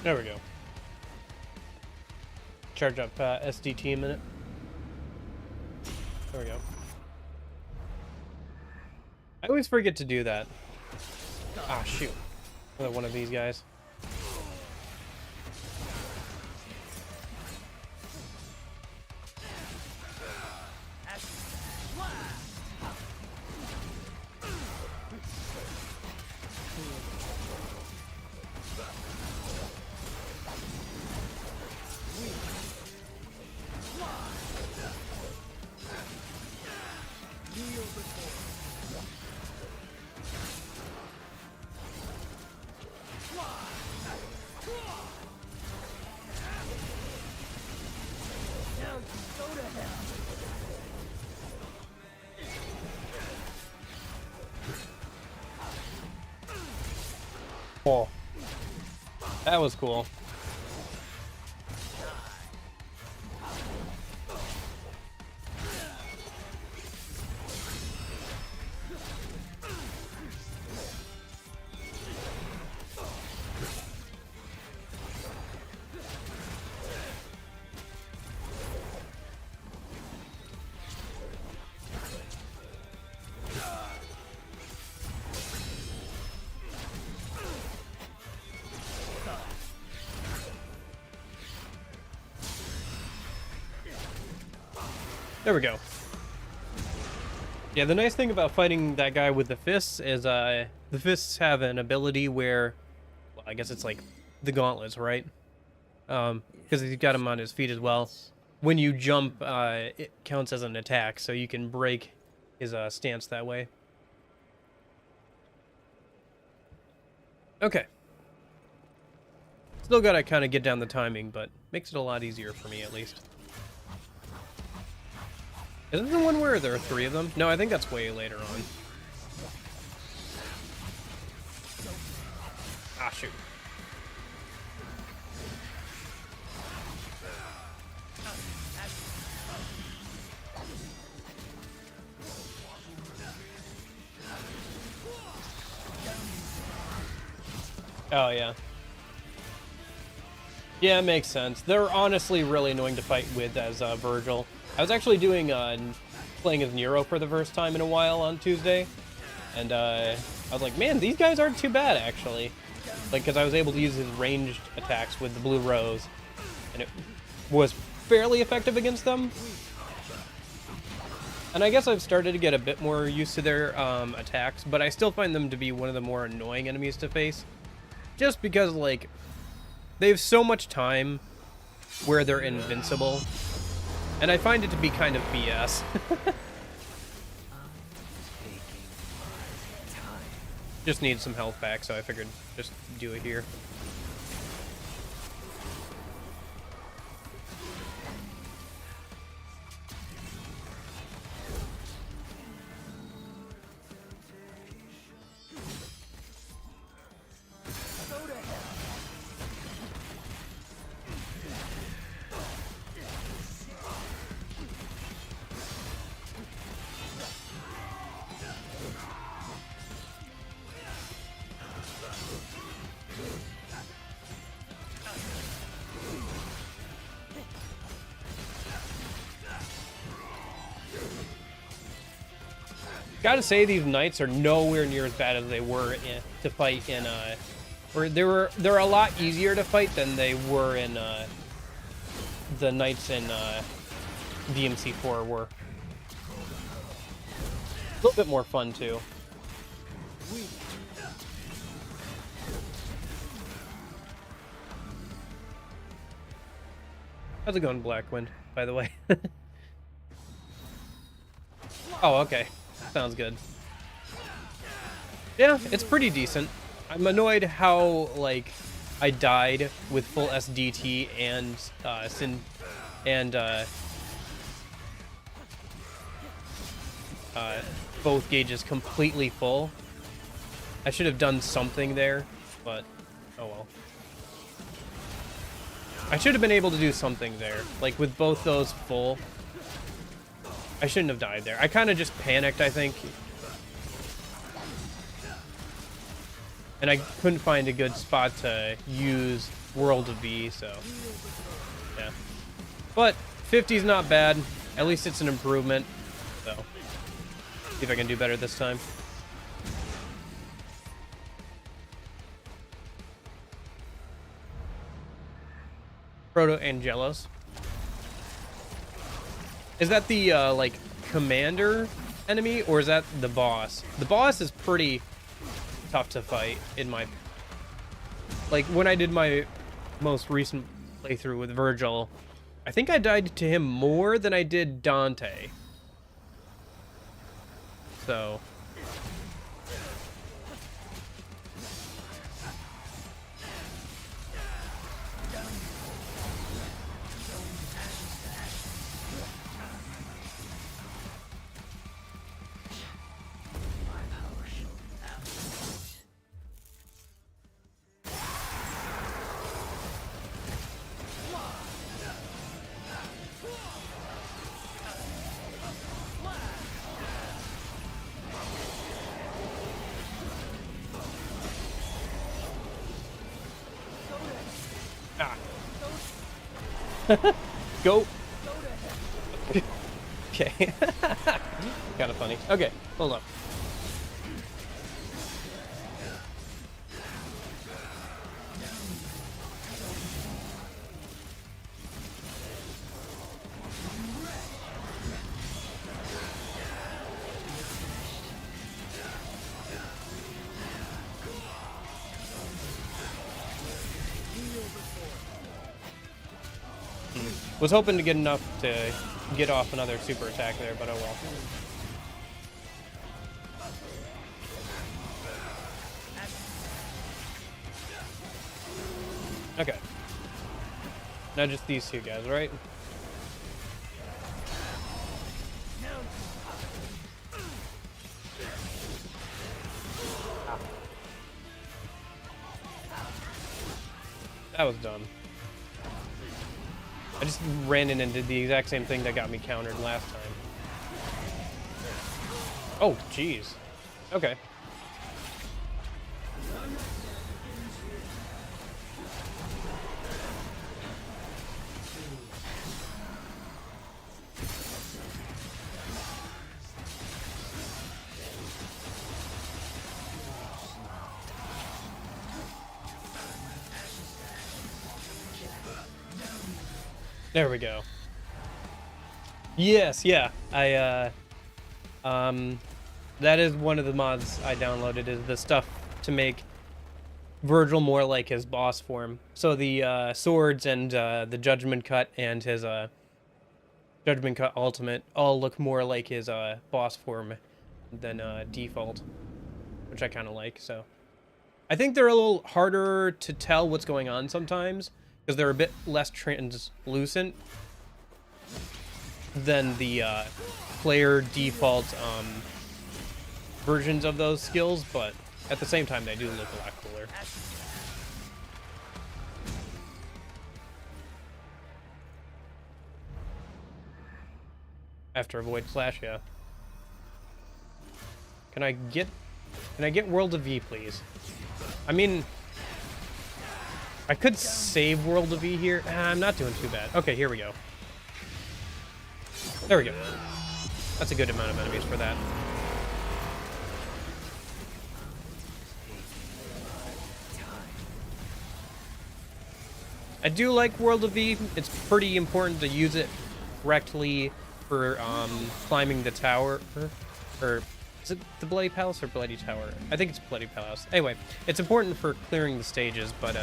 There we go. Charge up SDT a minute. There we go. I always forget to do that. Ah, shoot. Another one of these guys. Oh, that was cool. There we go. Yeah, the nice thing about fighting that guy with the fists is the fists have an ability where, well, I guess it's like the gauntlets, right? Because he's got him on his feet as well. When you jump, it counts as an attack, so you can break his stance that way. Okay. Still gotta kind of get down the timing, but makes it a lot easier for me at least. Isn't there one where there are 3 of them? No, I think that's way later on. Ah, shoot. Oh, yeah. Yeah, it makes sense. They're honestly really annoying to fight with as Virgil. I was actually doing playing as Nero for the first time in a while on Tuesday, and I was like, man, these guys aren't too bad actually. Like, because I was able to use his ranged attacks with the blue rose, and it was fairly effective against them. And I guess I've started to get a bit more used to their attacks, but I still find them to be one of the more annoying enemies to face, just because like they have so much time where they're invincible. And I find it to be kind of BS. Just need some health back, so I figured just do it here. Gotta say, these knights are nowhere near as bad as they were to fight in, or they're a lot easier to fight than they were in, the knights in, DMC4 were. A little bit more fun, too. How's it going, Blackwind, by the way? Oh, okay. Sounds good. Yeah, it's pretty decent. I'm annoyed how, like, I died with full SDT and, both gauges completely full. I should have done something there, but oh well. I should have been able to do something there, like with both those full. I shouldn't have died there. I kind of just panicked, I think. And I couldn't find a good spot to use World of V, so yeah. But 50's not bad. At least it's an improvement. So see if I can do better this time. Proto Angelos. Is that the like commander enemy, or is that the boss? The boss is pretty tough to fight in my, like, when I did my most recent playthrough with Virgil, I think I died to him more than I did Dante. So go. Okay. Kind of funny. Okay, hold on. Was hoping to get enough to get off another super attack there, but oh well. Okay. Now just these two guys, right? That was dumb. I just ran in and did the exact same thing that got me countered last time. Oh, jeez. Okay. There we go. Yes, yeah. That is one of the mods I downloaded, is the stuff to make Virgil more like his boss form. So the swords and the Judgment Cut and his Judgment Cut Ultimate all look more like his boss form than default, which I kind of like. So I think they're a little harder to tell what's going on sometimes, because they're a bit less translucent than the player default versions of those skills, but at the same time they do look a lot cooler. After Void Slash, yeah. Can I get World of V, please? I mean, I could save World of V here. I'm not doing too bad. Okay, here we go. There we go. That's a good amount of enemies for that. I do like World of V. It's pretty important to use it correctly for climbing the tower. Or is it the Bloody Palace or Bloody Tower? I think it's Bloody Palace. Anyway, it's important for clearing the stages, but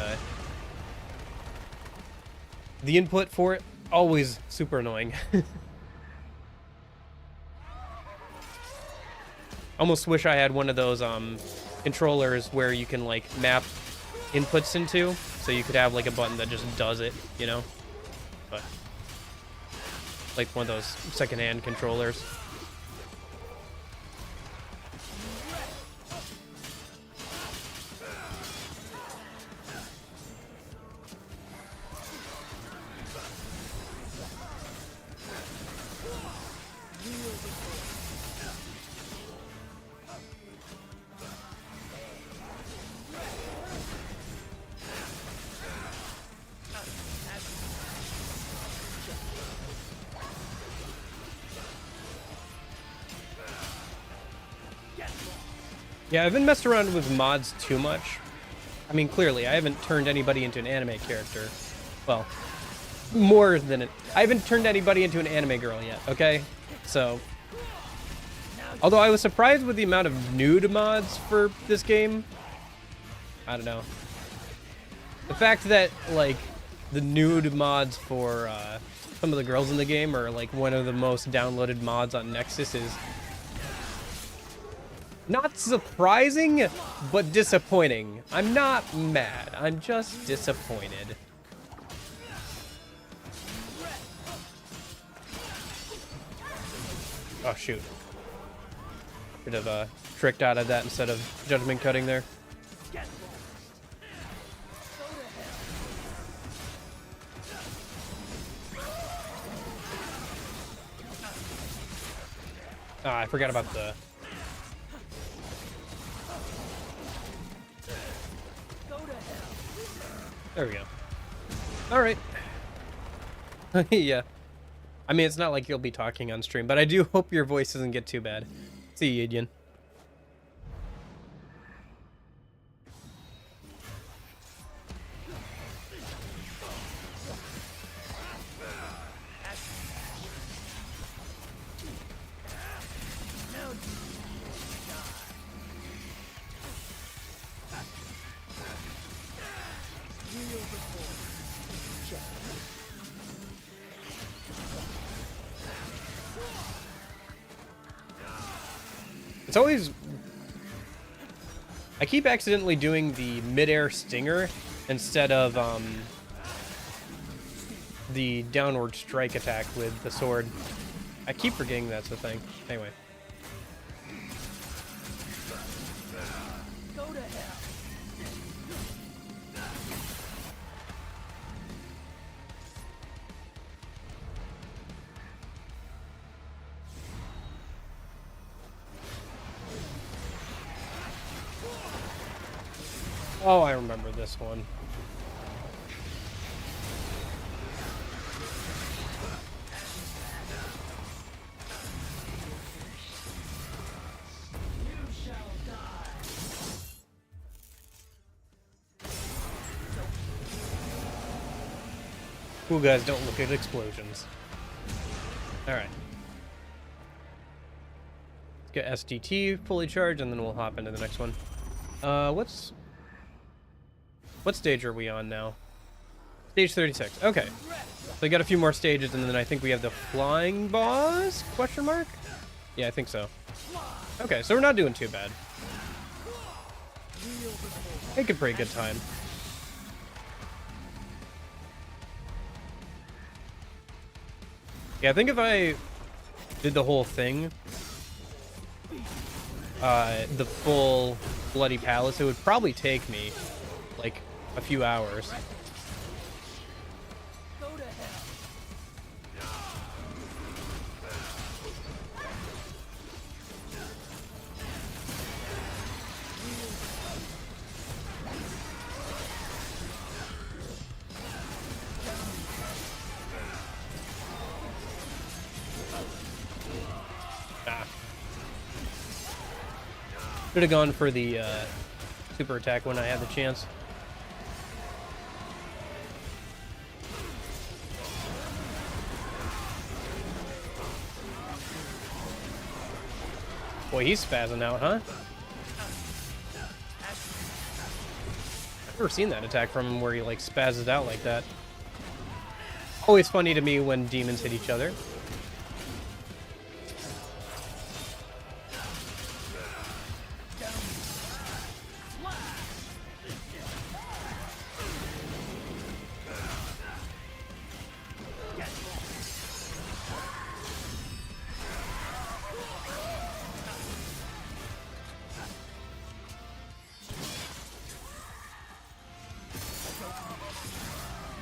the input for it, always super annoying. Almost wish I had one of those controllers where you can like map inputs into, so you could have like a button that just does it, you know? But like one of those secondhand controllers. Yeah, I haven't messed around with mods too much. I mean, clearly, I haven't turned anybody into an anime character. Well, more than it. I haven't turned anybody into an anime girl yet, okay? So, although I was surprised with the amount of nude mods for this game. I don't know. The fact that, like, the nude mods for some of the girls in the game are, like, one of the most downloaded mods on Nexus is not surprising, but disappointing. I'm not mad. I'm just disappointed. Oh, shoot. Could have tricked out of that instead of judgment cutting there. Ah, I forgot about the... There we go. Alright. Yeah. I mean, it's not like you'll be talking on stream, but I do hope your voice doesn't get too bad. See you, Gideon. It's always... I keep accidentally doing the mid-air stinger instead of the downward strike attack with the sword. I keep forgetting that's the thing. Anyway. Oh, I remember this one. Cool guys don't look at explosions. Alright. Let's get SDT fully charged and then we'll hop into the next one. What stage are we on now? Stage 36. Okay. So we got a few more stages and then I think we have the flying boss? Question mark? Yeah, I think so. Okay, so we're not doing too bad. Make a pretty good time. Yeah, I think if I did the whole thing, the full Bloody Palace, it would probably take me like a few hours. Should have gone for the super attack when I had the chance. Boy, he's spazzing out, huh? I've never seen that attack from him where he like spazzes out like that. Always funny to me when demons hit each other.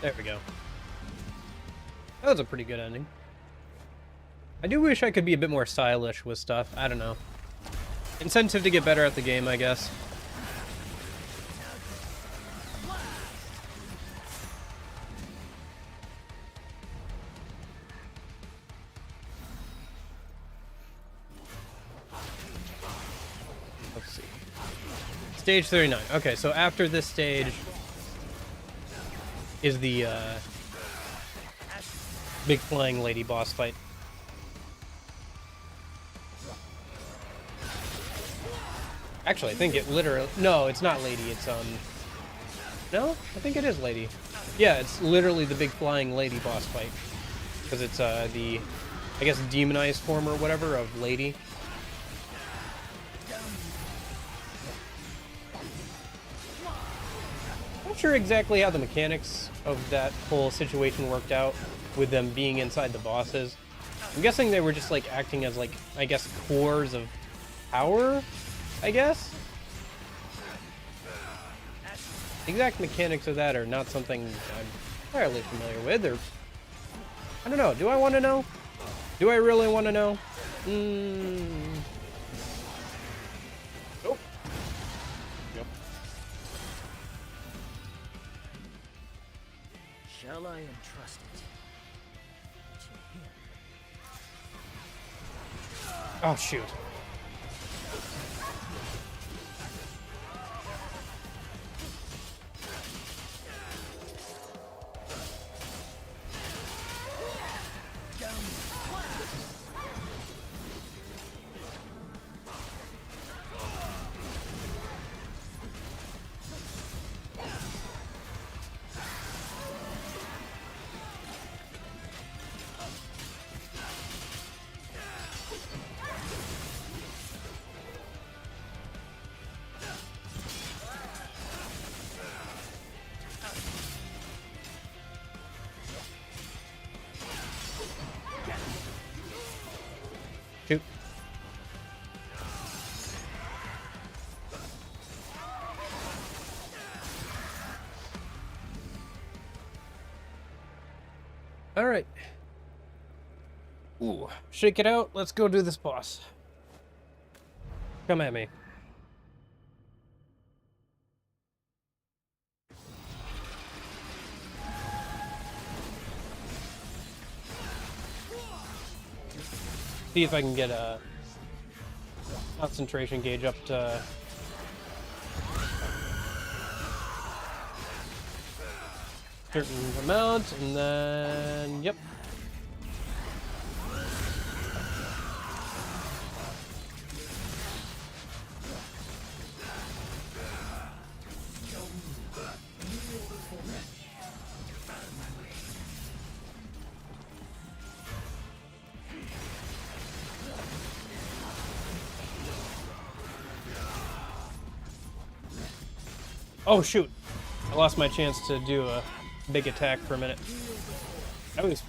There we go. That was a pretty good ending. I do wish I could be a bit more stylish with stuff. I don't know. Incentive to get better at the game, I guess. Let's see. Stage 39. Okay, so after this stage is the big flying lady boss fight. Actually, I think it literally... No, it's not lady, it's, No? I think it is lady. Yeah, it's literally the big flying lady boss fight. Because it's, the, I guess, demonized form or whatever of lady. I'm not sure exactly how the mechanics of that whole situation worked out with them being inside the bosses. I'm guessing they were just, like, acting as, like, I guess, cores of power? I guess? The exact mechanics of that are not something I'm entirely familiar with, or... I don't know. Do I want to know? Do I really want to know? Nope. Yep. Shall I entrust it to him? Oh, shoot. Shoot. All right. Ooh, shake it out. Let's go do this boss. Come at me. See if I can get a concentration gauge up to certain amount, and then yep. Oh shoot! I lost my chance to do a big attack for a minute. I was...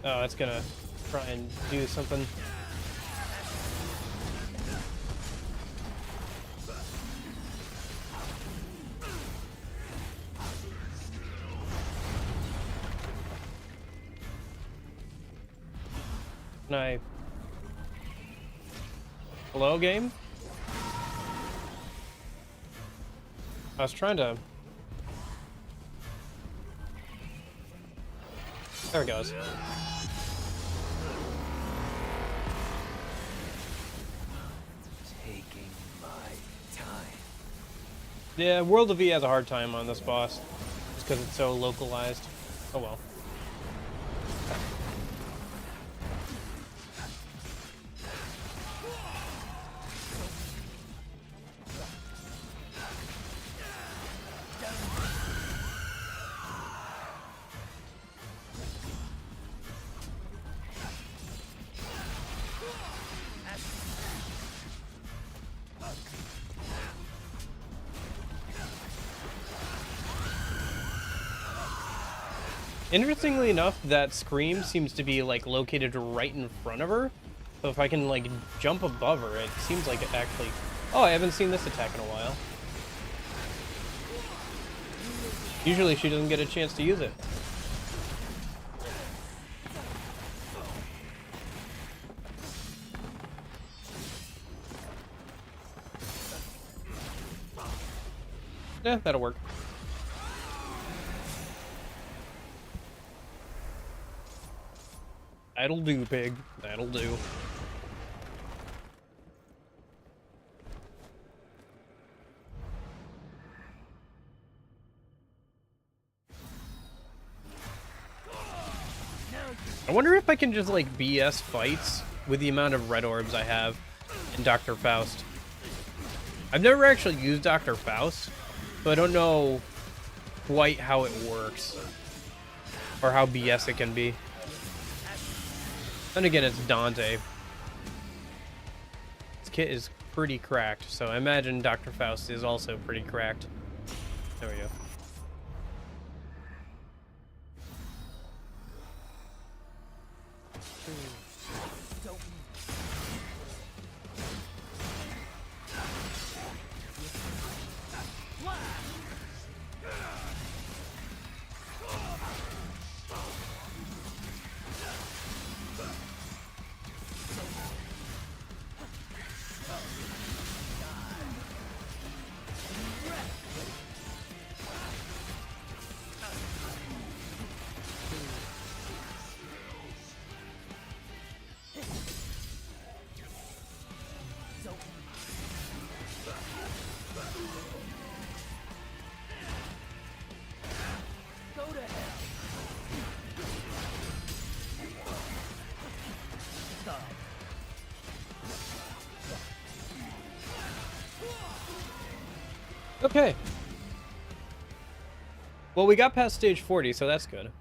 Oh, it's gonna try and do something. Can I... Hello, game? I was trying to... There it goes. Taking my time. Yeah, World of E has a hard time on this boss. Just because it's so localized. Oh well. Interestingly enough, that scream seems to be like located right in front of her. So if I can like jump above her, it seems like it actually... Oh, I haven't seen this attack in a while. Usually she doesn't get a chance to use it. Yeah, that'll work. That'll do, pig. That'll do. I wonder if I can just, like, BS fights with the amount of red orbs I have in Dr. Faust. I've never actually used Dr. Faust, so I don't know quite how it works. Or how BS it can be. Then again, it's Dante. This kit is pretty cracked, so I imagine Dr. Faust is also pretty cracked. There we go. Okay. Well, we got past stage 40, so that's good.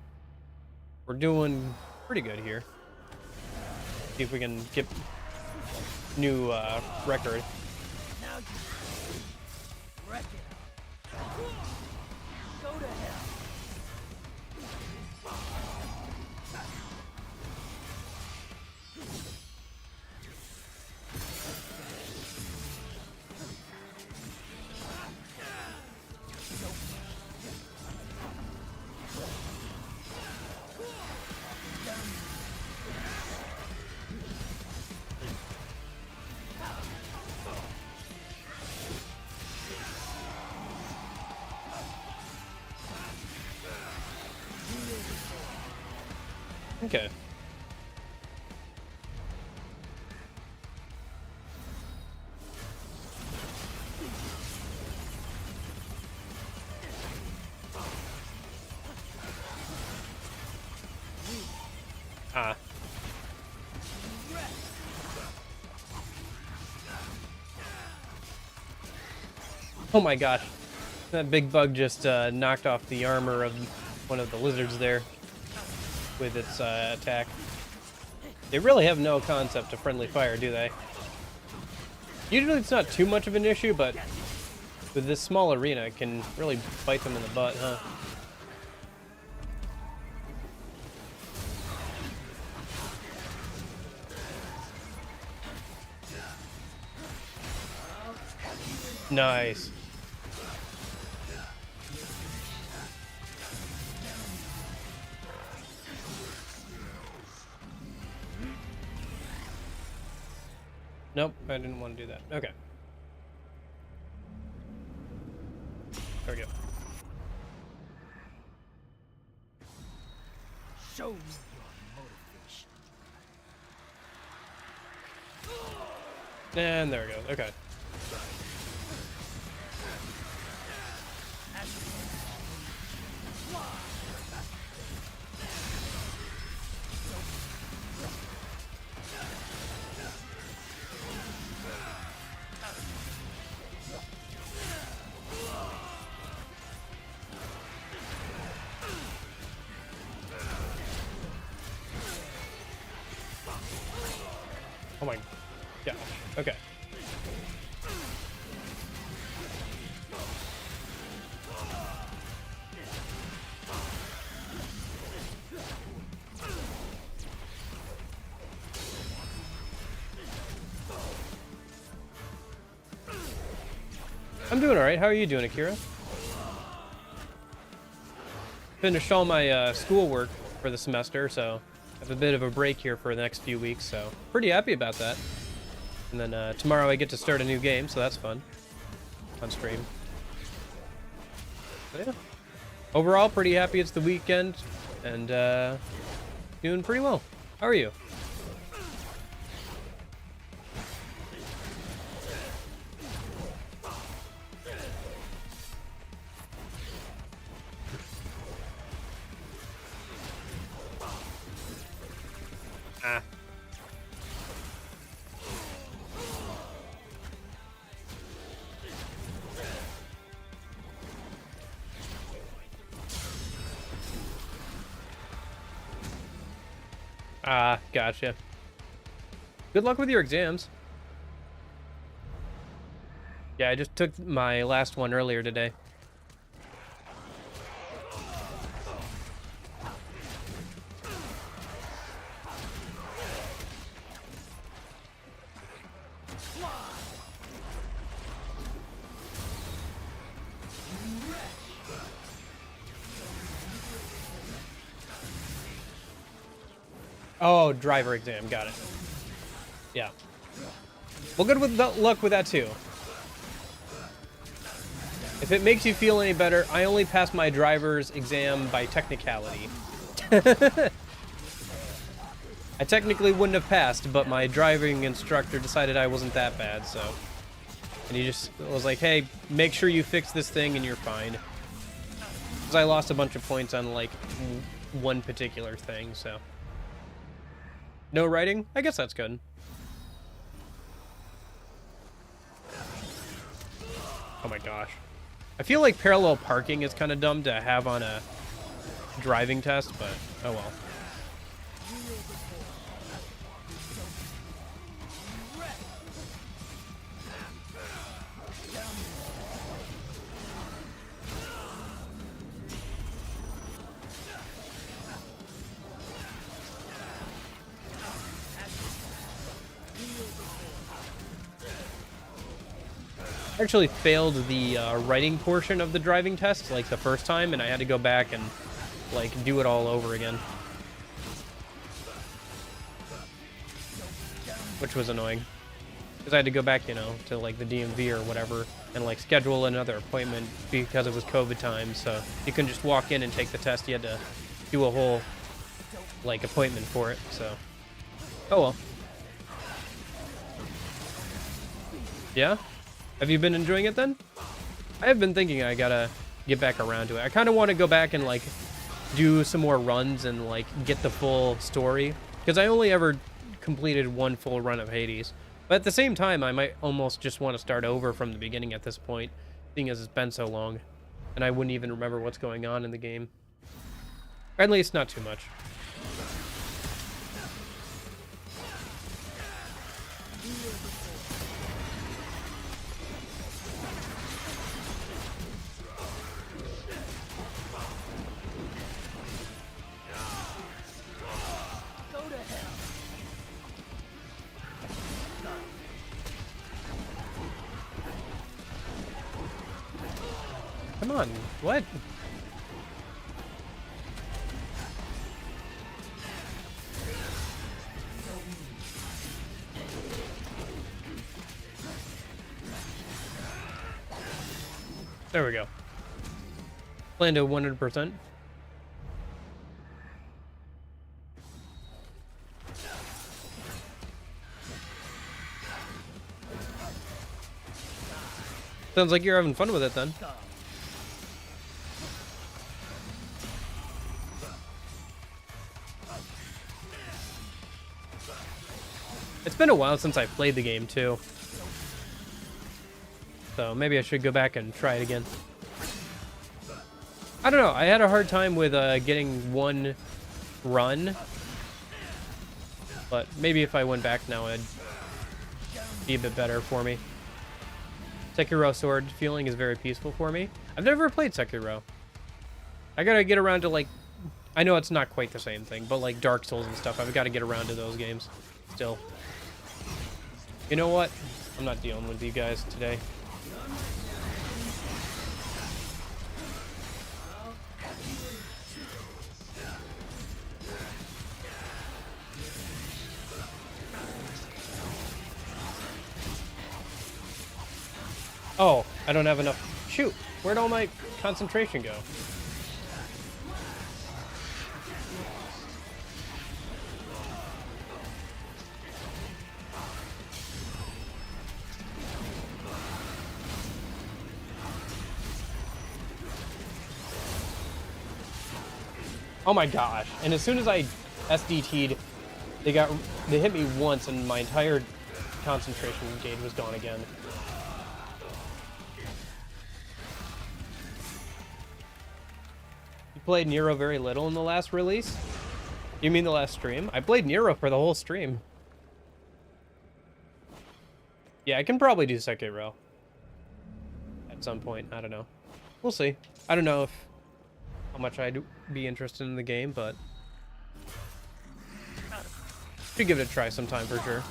We're doing pretty good here. See if we can get new record. Now you wreck it. Go to hell. Okay. Ah. Oh my gosh. That big bug just knocked off the armor of one of the lizards there with its attack. They really have no concept of friendly fire, do they? Usually it's not too much of an issue, but with this small arena, it can really bite them in the butt, huh? Nice. Nope, I didn't want to do that. Okay. There we go. Show me your motivation. And there we go. Okay. Oh my gosh. Okay. I'm doing alright. How are you doing, Akira? Finished all my schoolwork for the semester, so I have a bit of a break here for the next few weeks, so pretty happy about that. And then tomorrow I get to start a new game, so that's fun. On stream. But yeah. Overall, pretty happy it's the weekend, and doing pretty well. How are you? Ah. Ah, gotcha. Good luck with your exams. Yeah, I just took my last one earlier today. Oh, driver exam. Got it. Yeah. Well, good with luck with that, too. If it makes you feel any better, I only passed my driver's exam by technicality. I technically wouldn't have passed, but my driving instructor decided I wasn't that bad, so... And he just was like, hey, make sure you fix this thing and you're fine. Because I lost a bunch of points on, like, one particular thing, so... No writing? I guess that's good. Oh my gosh. I feel like parallel parking is kind of dumb to have on a driving test, but oh well. I actually failed the writing portion of the driving test, like, the first time, and I had to go back and, like, do it all over again. Which was annoying. Because I had to go back, you know, to, like, the DMV or whatever, and, like, schedule another appointment because it was COVID time, so you couldn't just walk in and take the test. You had to do a whole, like, appointment for it, so... Oh well. Yeah? Have you been enjoying it then? I have been thinking I gotta get back around to it. I kind of want to go back and, like, do some more runs and, like, get the full story. Because I only ever completed one full run of Hades. But at the same time, I might almost just want to start over from the beginning at this point, seeing as it's been so long. And I wouldn't even remember what's going on in the game. Or at least not too much. Come on, what? There we go. Plan to 100%. Sounds like you're having fun with it then. It's been a while since I played the game too. So maybe I should go back and try it again. I don't know, I had a hard time with getting one run. But maybe if I went back now, it'd be a bit better for me. Sekiro sword feeling is very peaceful for me. I've never played Sekiro. I gotta get around to, like... I know it's not quite the same thing, but like Dark Souls and stuff, I've gotta get around to those games still. You know what? I'm not dealing with you guys today. Oh, I don't have enough. Shoot, where'd all my concentration go? Oh my gosh. And as soon as I SDT'd, they hit me once and my entire concentration gauge was gone again. You played Nero very little in the last release? You mean the last stream? I played Nero for the whole stream. Yeah, I can probably do Sekiro at some point. I don't know. We'll see. I don't know how much I'd be interested in the game, but should give it a try sometime for sure.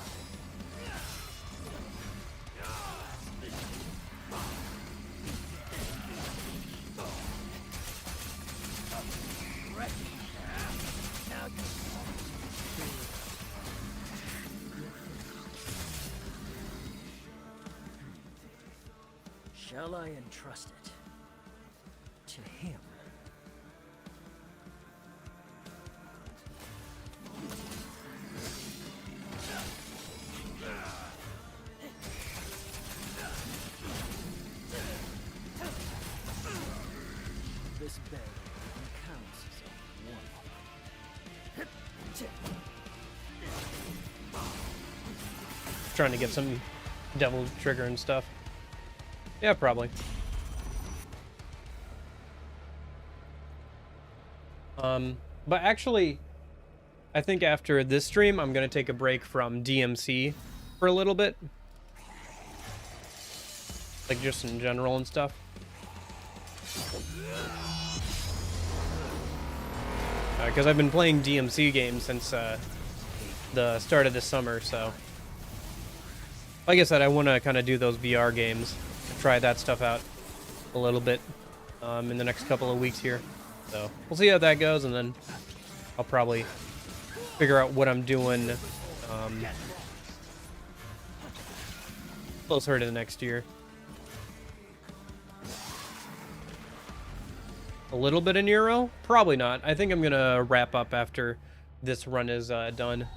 Shall I entrust it to him? This bag counts as one. Trying to get some devil trigger and stuff. Yeah, probably. But actually, I think after this stream, I'm gonna take a break from DMC for a little bit. Like, just in general and stuff. Because I've been playing DMC games since the start of the summer, so... Like I said, I want to kind of do those VR games. Try that stuff out a little bit in the next couple of weeks here. So we'll see how that goes, and then I'll probably figure out what I'm doing closer to the next year. A little bit of Nero? Probably not. I think I'm going to wrap up after this run is done.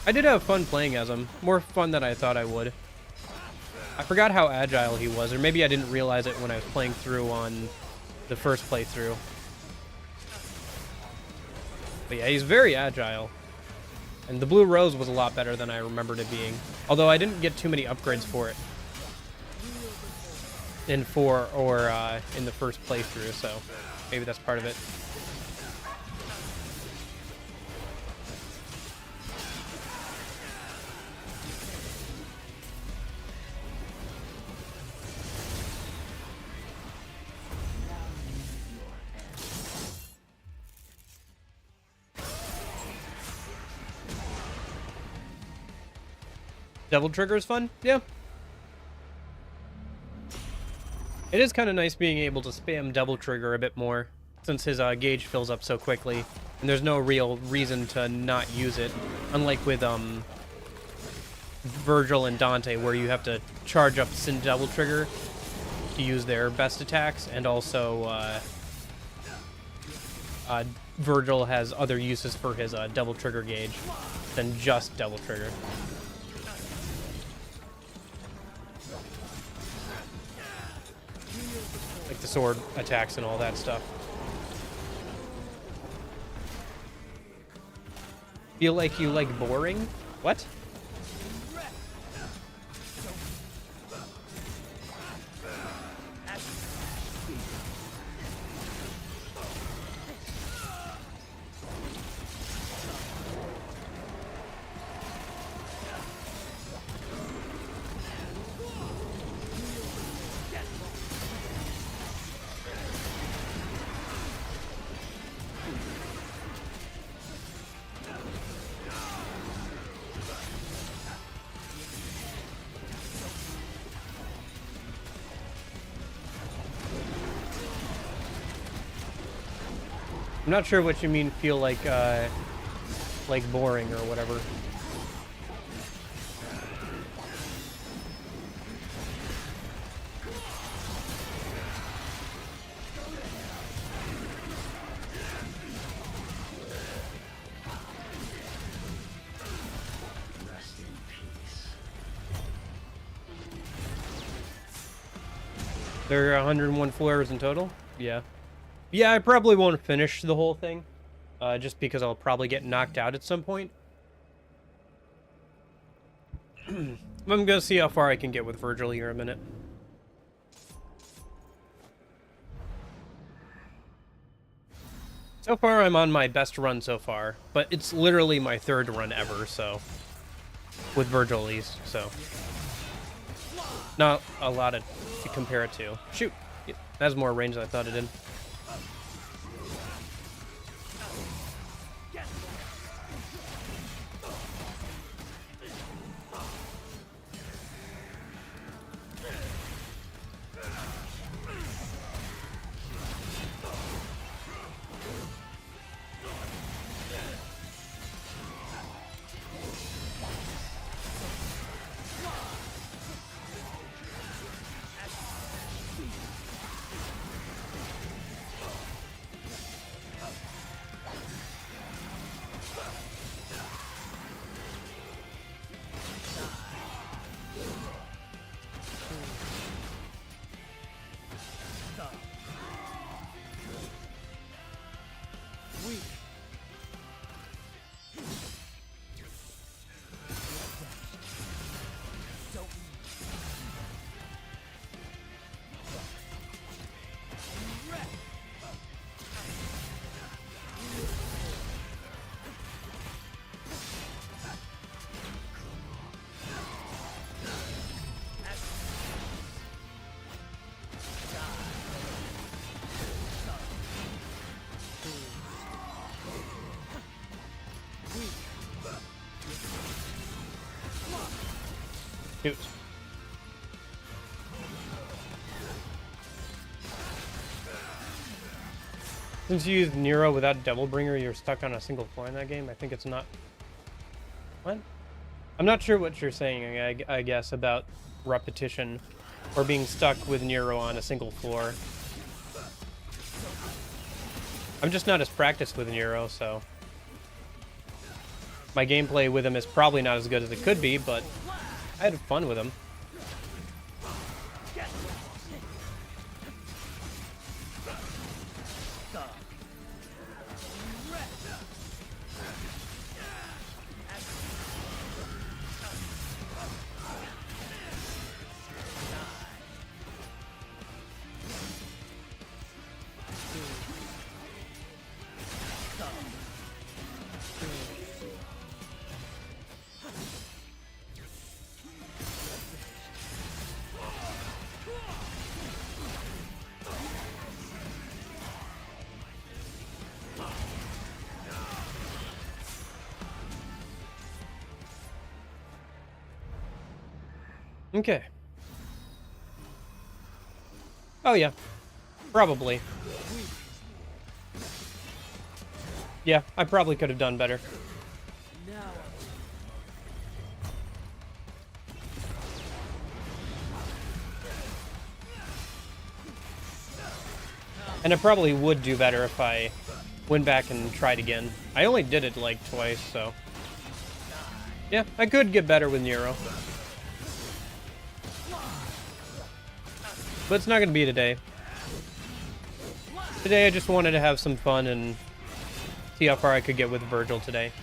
I did have fun playing as him. More fun than I thought I would. I forgot how agile he was, or maybe I didn't realize it when I was playing through on the first playthrough. But yeah, he's very agile. And the Blue Rose was a lot better than I remembered it being. Although I didn't get too many upgrades for it in 4 or in the first playthrough, so maybe that's part of it. Devil Trigger is fun? Yeah. It is kind of nice being able to spam Devil Trigger a bit more, since his gauge fills up so quickly, and there's no real reason to not use it, unlike with Virgil and Dante, where you have to charge up Sin Devil Trigger to use their best attacks, and also Virgil has other uses for his Devil Trigger gauge than just Devil Trigger. Like the sword attacks and all that stuff. Feel like you like boring? What? I'm not sure what you mean feel like boring or whatever. There are 101 floors in total? Yeah. Yeah, I probably won't finish the whole thing. Just because I'll probably get knocked out at some point. I'm gonna see how far I can get with Virgil here in a minute. So far, I'm on my best run so far, but it's literally my third run ever, so... With Virgil, at least, so... Not a lot to compare it to. Shoot! It has more range than I thought it did. Shoot. Since you used Nero without Devilbringer, you're stuck on a single floor in that game? I think it's not... What? I'm not sure what you're saying, I guess, about repetition or being stuck with Nero on a single floor. I'm just not as practiced with Nero, so... My gameplay with him is probably not as good as it could be, but I had fun with him. Okay. Oh, yeah. Probably. Yeah, I probably could have done better. And I probably would do better if I went back and tried again. I only did it like twice, so... Yeah, I could get better with Nero. But it's not going to be today. Today I just wanted to have some fun and see how far I could get with Virgil today.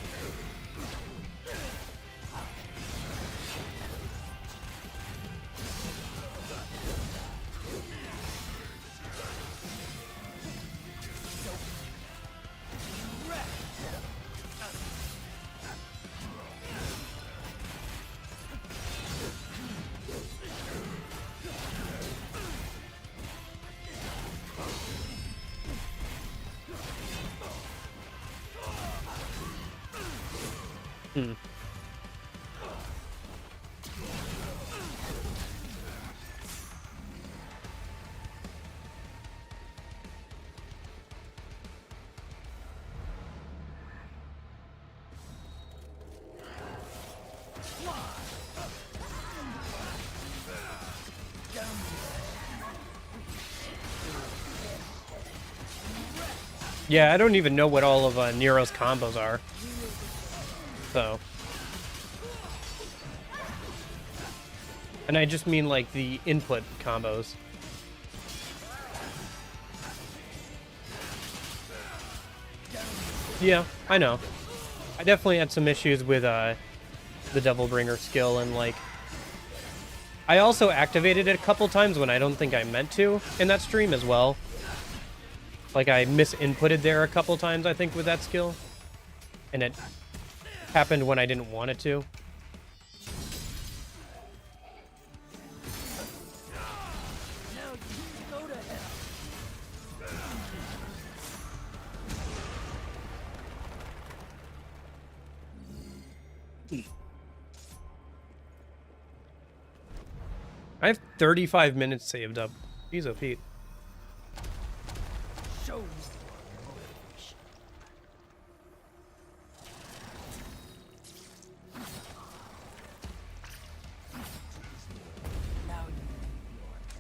Yeah, I don't even know what all of Nero's combos are. So. And I just mean like the input combos. Yeah, I know. I definitely had some issues with the Devil Bringer skill, and like I also activated it a couple times when I don't think I meant to in that stream as well. Like I misinputted there a couple times, I think, with that skill, and it happened when I didn't want it to. I have 35 minutes saved up. Jeez, oh Pete. Show me. Now you meet your end.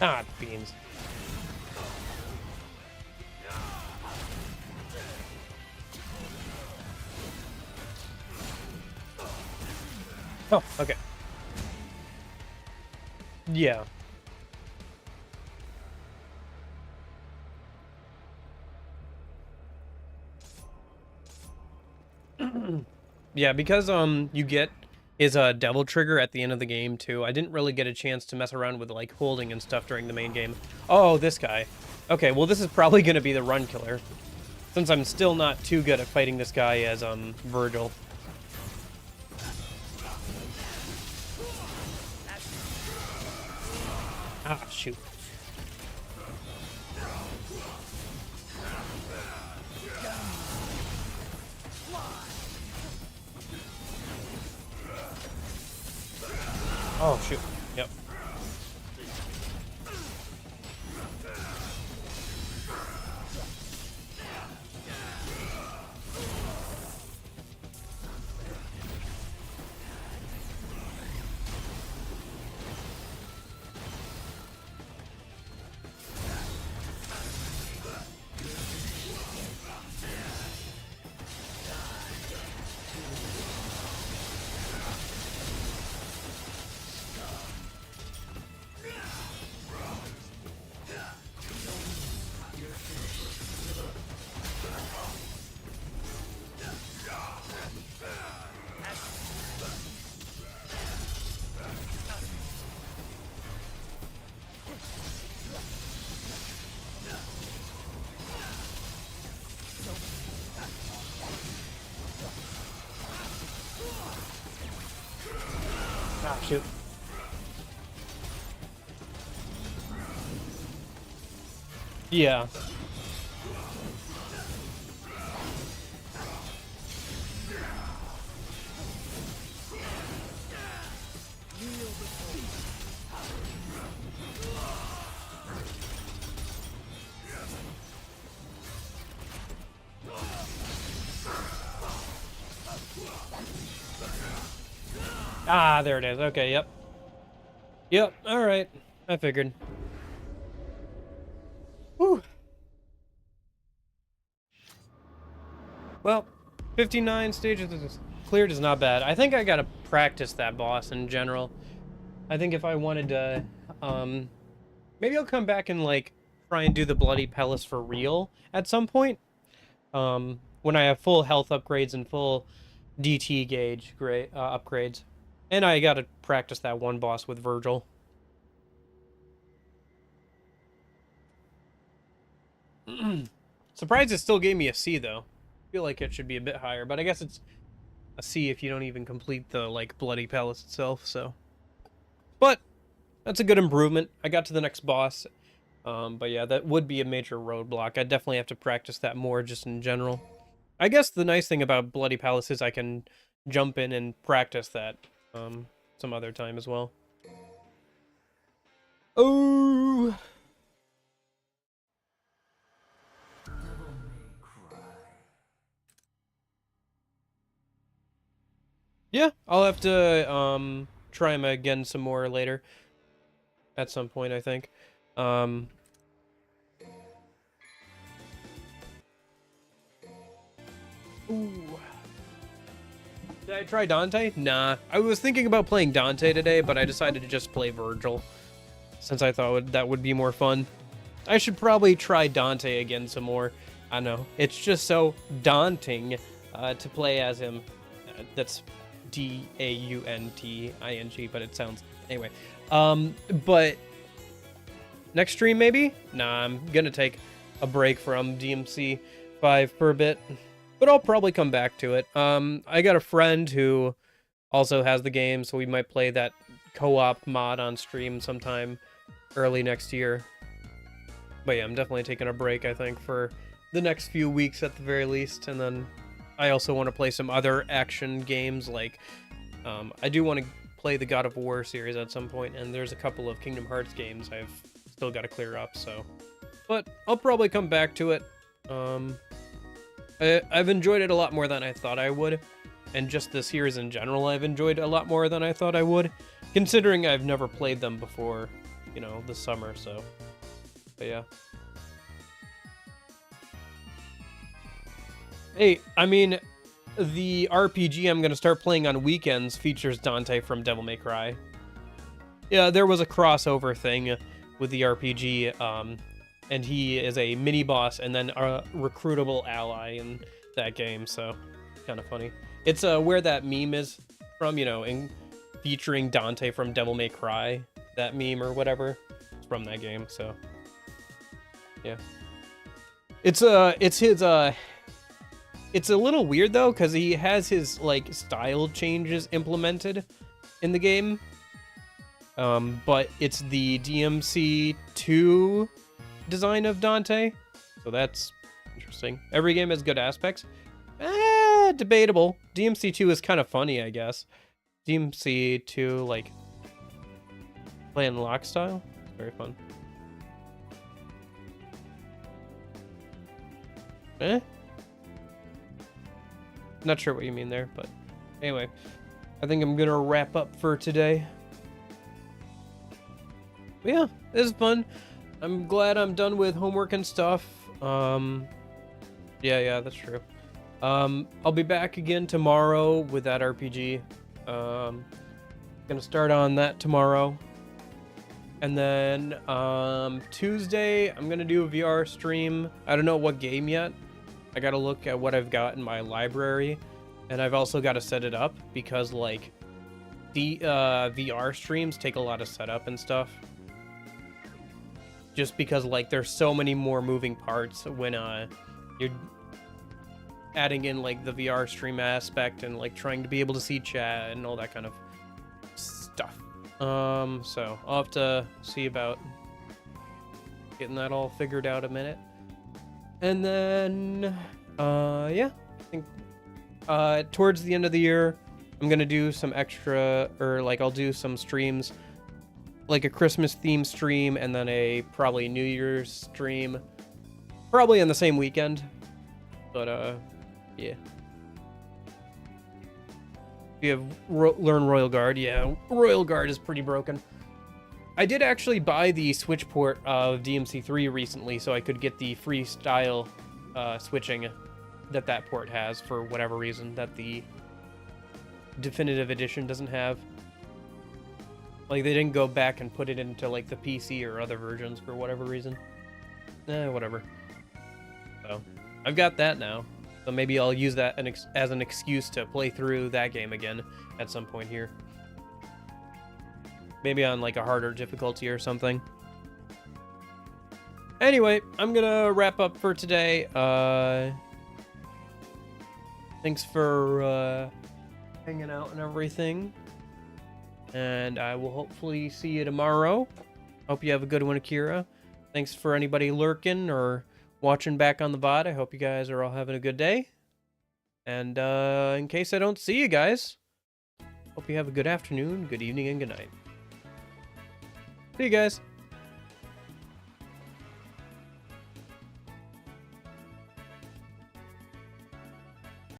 Ah, beans. Oh, okay. Yeah. Yeah, because you get his devil trigger at the end of the game too. I didn't really get a chance to mess around with like holding and stuff during the main game. Oh, this guy. Okay, well this is probably gonna be the run killer, since I'm still not too good at fighting this guy as Virgil. Ah, shoot. Oh, shoot. Yep. Ah, shoot. Yeah. Ah, there it is. Okay, yep. Yep, alright. I figured. Whew. Well, 59 stages is cleared is not bad. I think I gotta practice that boss in general. I think if I wanted to, maybe I'll come back and, like, try and do the Bloody Palace for real at some point. When I have full health upgrades and full DT gauge upgrades. And I gotta practice that one boss with Virgil. Surprised it still gave me a C, though. Feel like it should be a bit higher, but I guess it's a C if you don't even complete the, like, Bloody Palace itself, so. But, that's a good improvement. I got to the next boss. But yeah, that would be a major roadblock. I definitely have to practice that more just in general. I guess the nice thing about Bloody Palace is I can jump in and practice that some other time as well. Oh! I'll have to try him again some more later. At some point, I think. Ooh. Did I try Dante? Nah. I was thinking about playing Dante today, but I decided to just play Virgil, since I thought that would be more fun. I should probably try Dante again some more. I know. It's just so daunting to play as him. That's D-A-U-N-T-I-N-G, but it sounds... Anyway. But... Next stream, maybe? Nah, I'm gonna take a break from DMC5 for a bit. But I'll probably come back to it. I got a friend who also has the game, so we might play that co-op mod on stream sometime early next year. But yeah, I'm definitely taking a break, I think, for the next few weeks at the very least. And then I also want to play some other action games, like I do want to play the God of War series at some point, and there's a couple of Kingdom Hearts games I've still got to clear up, so... But I'll probably come back to it. I've enjoyed it a lot more than I thought I would, and just the series in general I've enjoyed a lot more than I thought I would, considering I've never played them before, you know, this summer, so... But yeah. Hey, I mean, the RPG I'm gonna start playing on weekends features Dante from Devil May Cry. Yeah, there was a crossover thing with the RPG, and he is a mini-boss and then a recruitable ally in that game, so kind of funny. It's where that meme is from, you know, featuring Dante from Devil May Cry, that meme or whatever. It's from that game, so yeah. It's his it's a little weird though, because he has his like style changes implemented in the game. But it's the DMC2 design of Dante, so that's interesting. Every game has good aspects. Debatable. DMC2 is kind of funny, I guess. DMC2, like, playing lock style, it's very fun. Not sure what you mean there, but anyway, I think I'm gonna wrap up for today. But yeah, this is fun. I'm glad I'm done with homework and stuff. Yeah, that's true. I'll be back again tomorrow with that RPG. Gonna start on that tomorrow. And then Tuesday, I'm gonna do a VR stream. I don't know what game yet. I gotta look at what I've got in my library. And I've also got to set it up because, like, the VR streams take a lot of setup and stuff. Just because, like, there's so many more moving parts when you're adding in, like, the VR stream aspect and, like, trying to be able to see chat and all that kind of stuff. So I'll have to see about getting that all figured out a minute. And then, yeah, I think towards the end of the year, I'm gonna do some extra, or like I'll do some streams, like a Christmas theme stream and then a probably New Year's stream, probably on the same weekend. But yeah. You have learn Royal Guard. Yeah, Royal Guard is pretty broken. I did actually buy the Switch port of DMC3 recently, so I could get the freestyle switching that port has for whatever reason that the definitive edition doesn't have. Like, they didn't go back and put it into, like, the PC or other versions for whatever reason. Whatever. So, I've got that now. So maybe I'll use that as an excuse to play through that game again at some point here. Maybe on, like, a harder difficulty or something. Anyway, I'm gonna wrap up for today. Thanks for hanging out and everything. And I will hopefully see you tomorrow. Hope you have a good one, Akira. Thanks for anybody lurking or watching back on the VOD. I hope you guys are all having a good day. And in case I don't see you guys, hope you have a good afternoon, good evening, and good night. See you guys.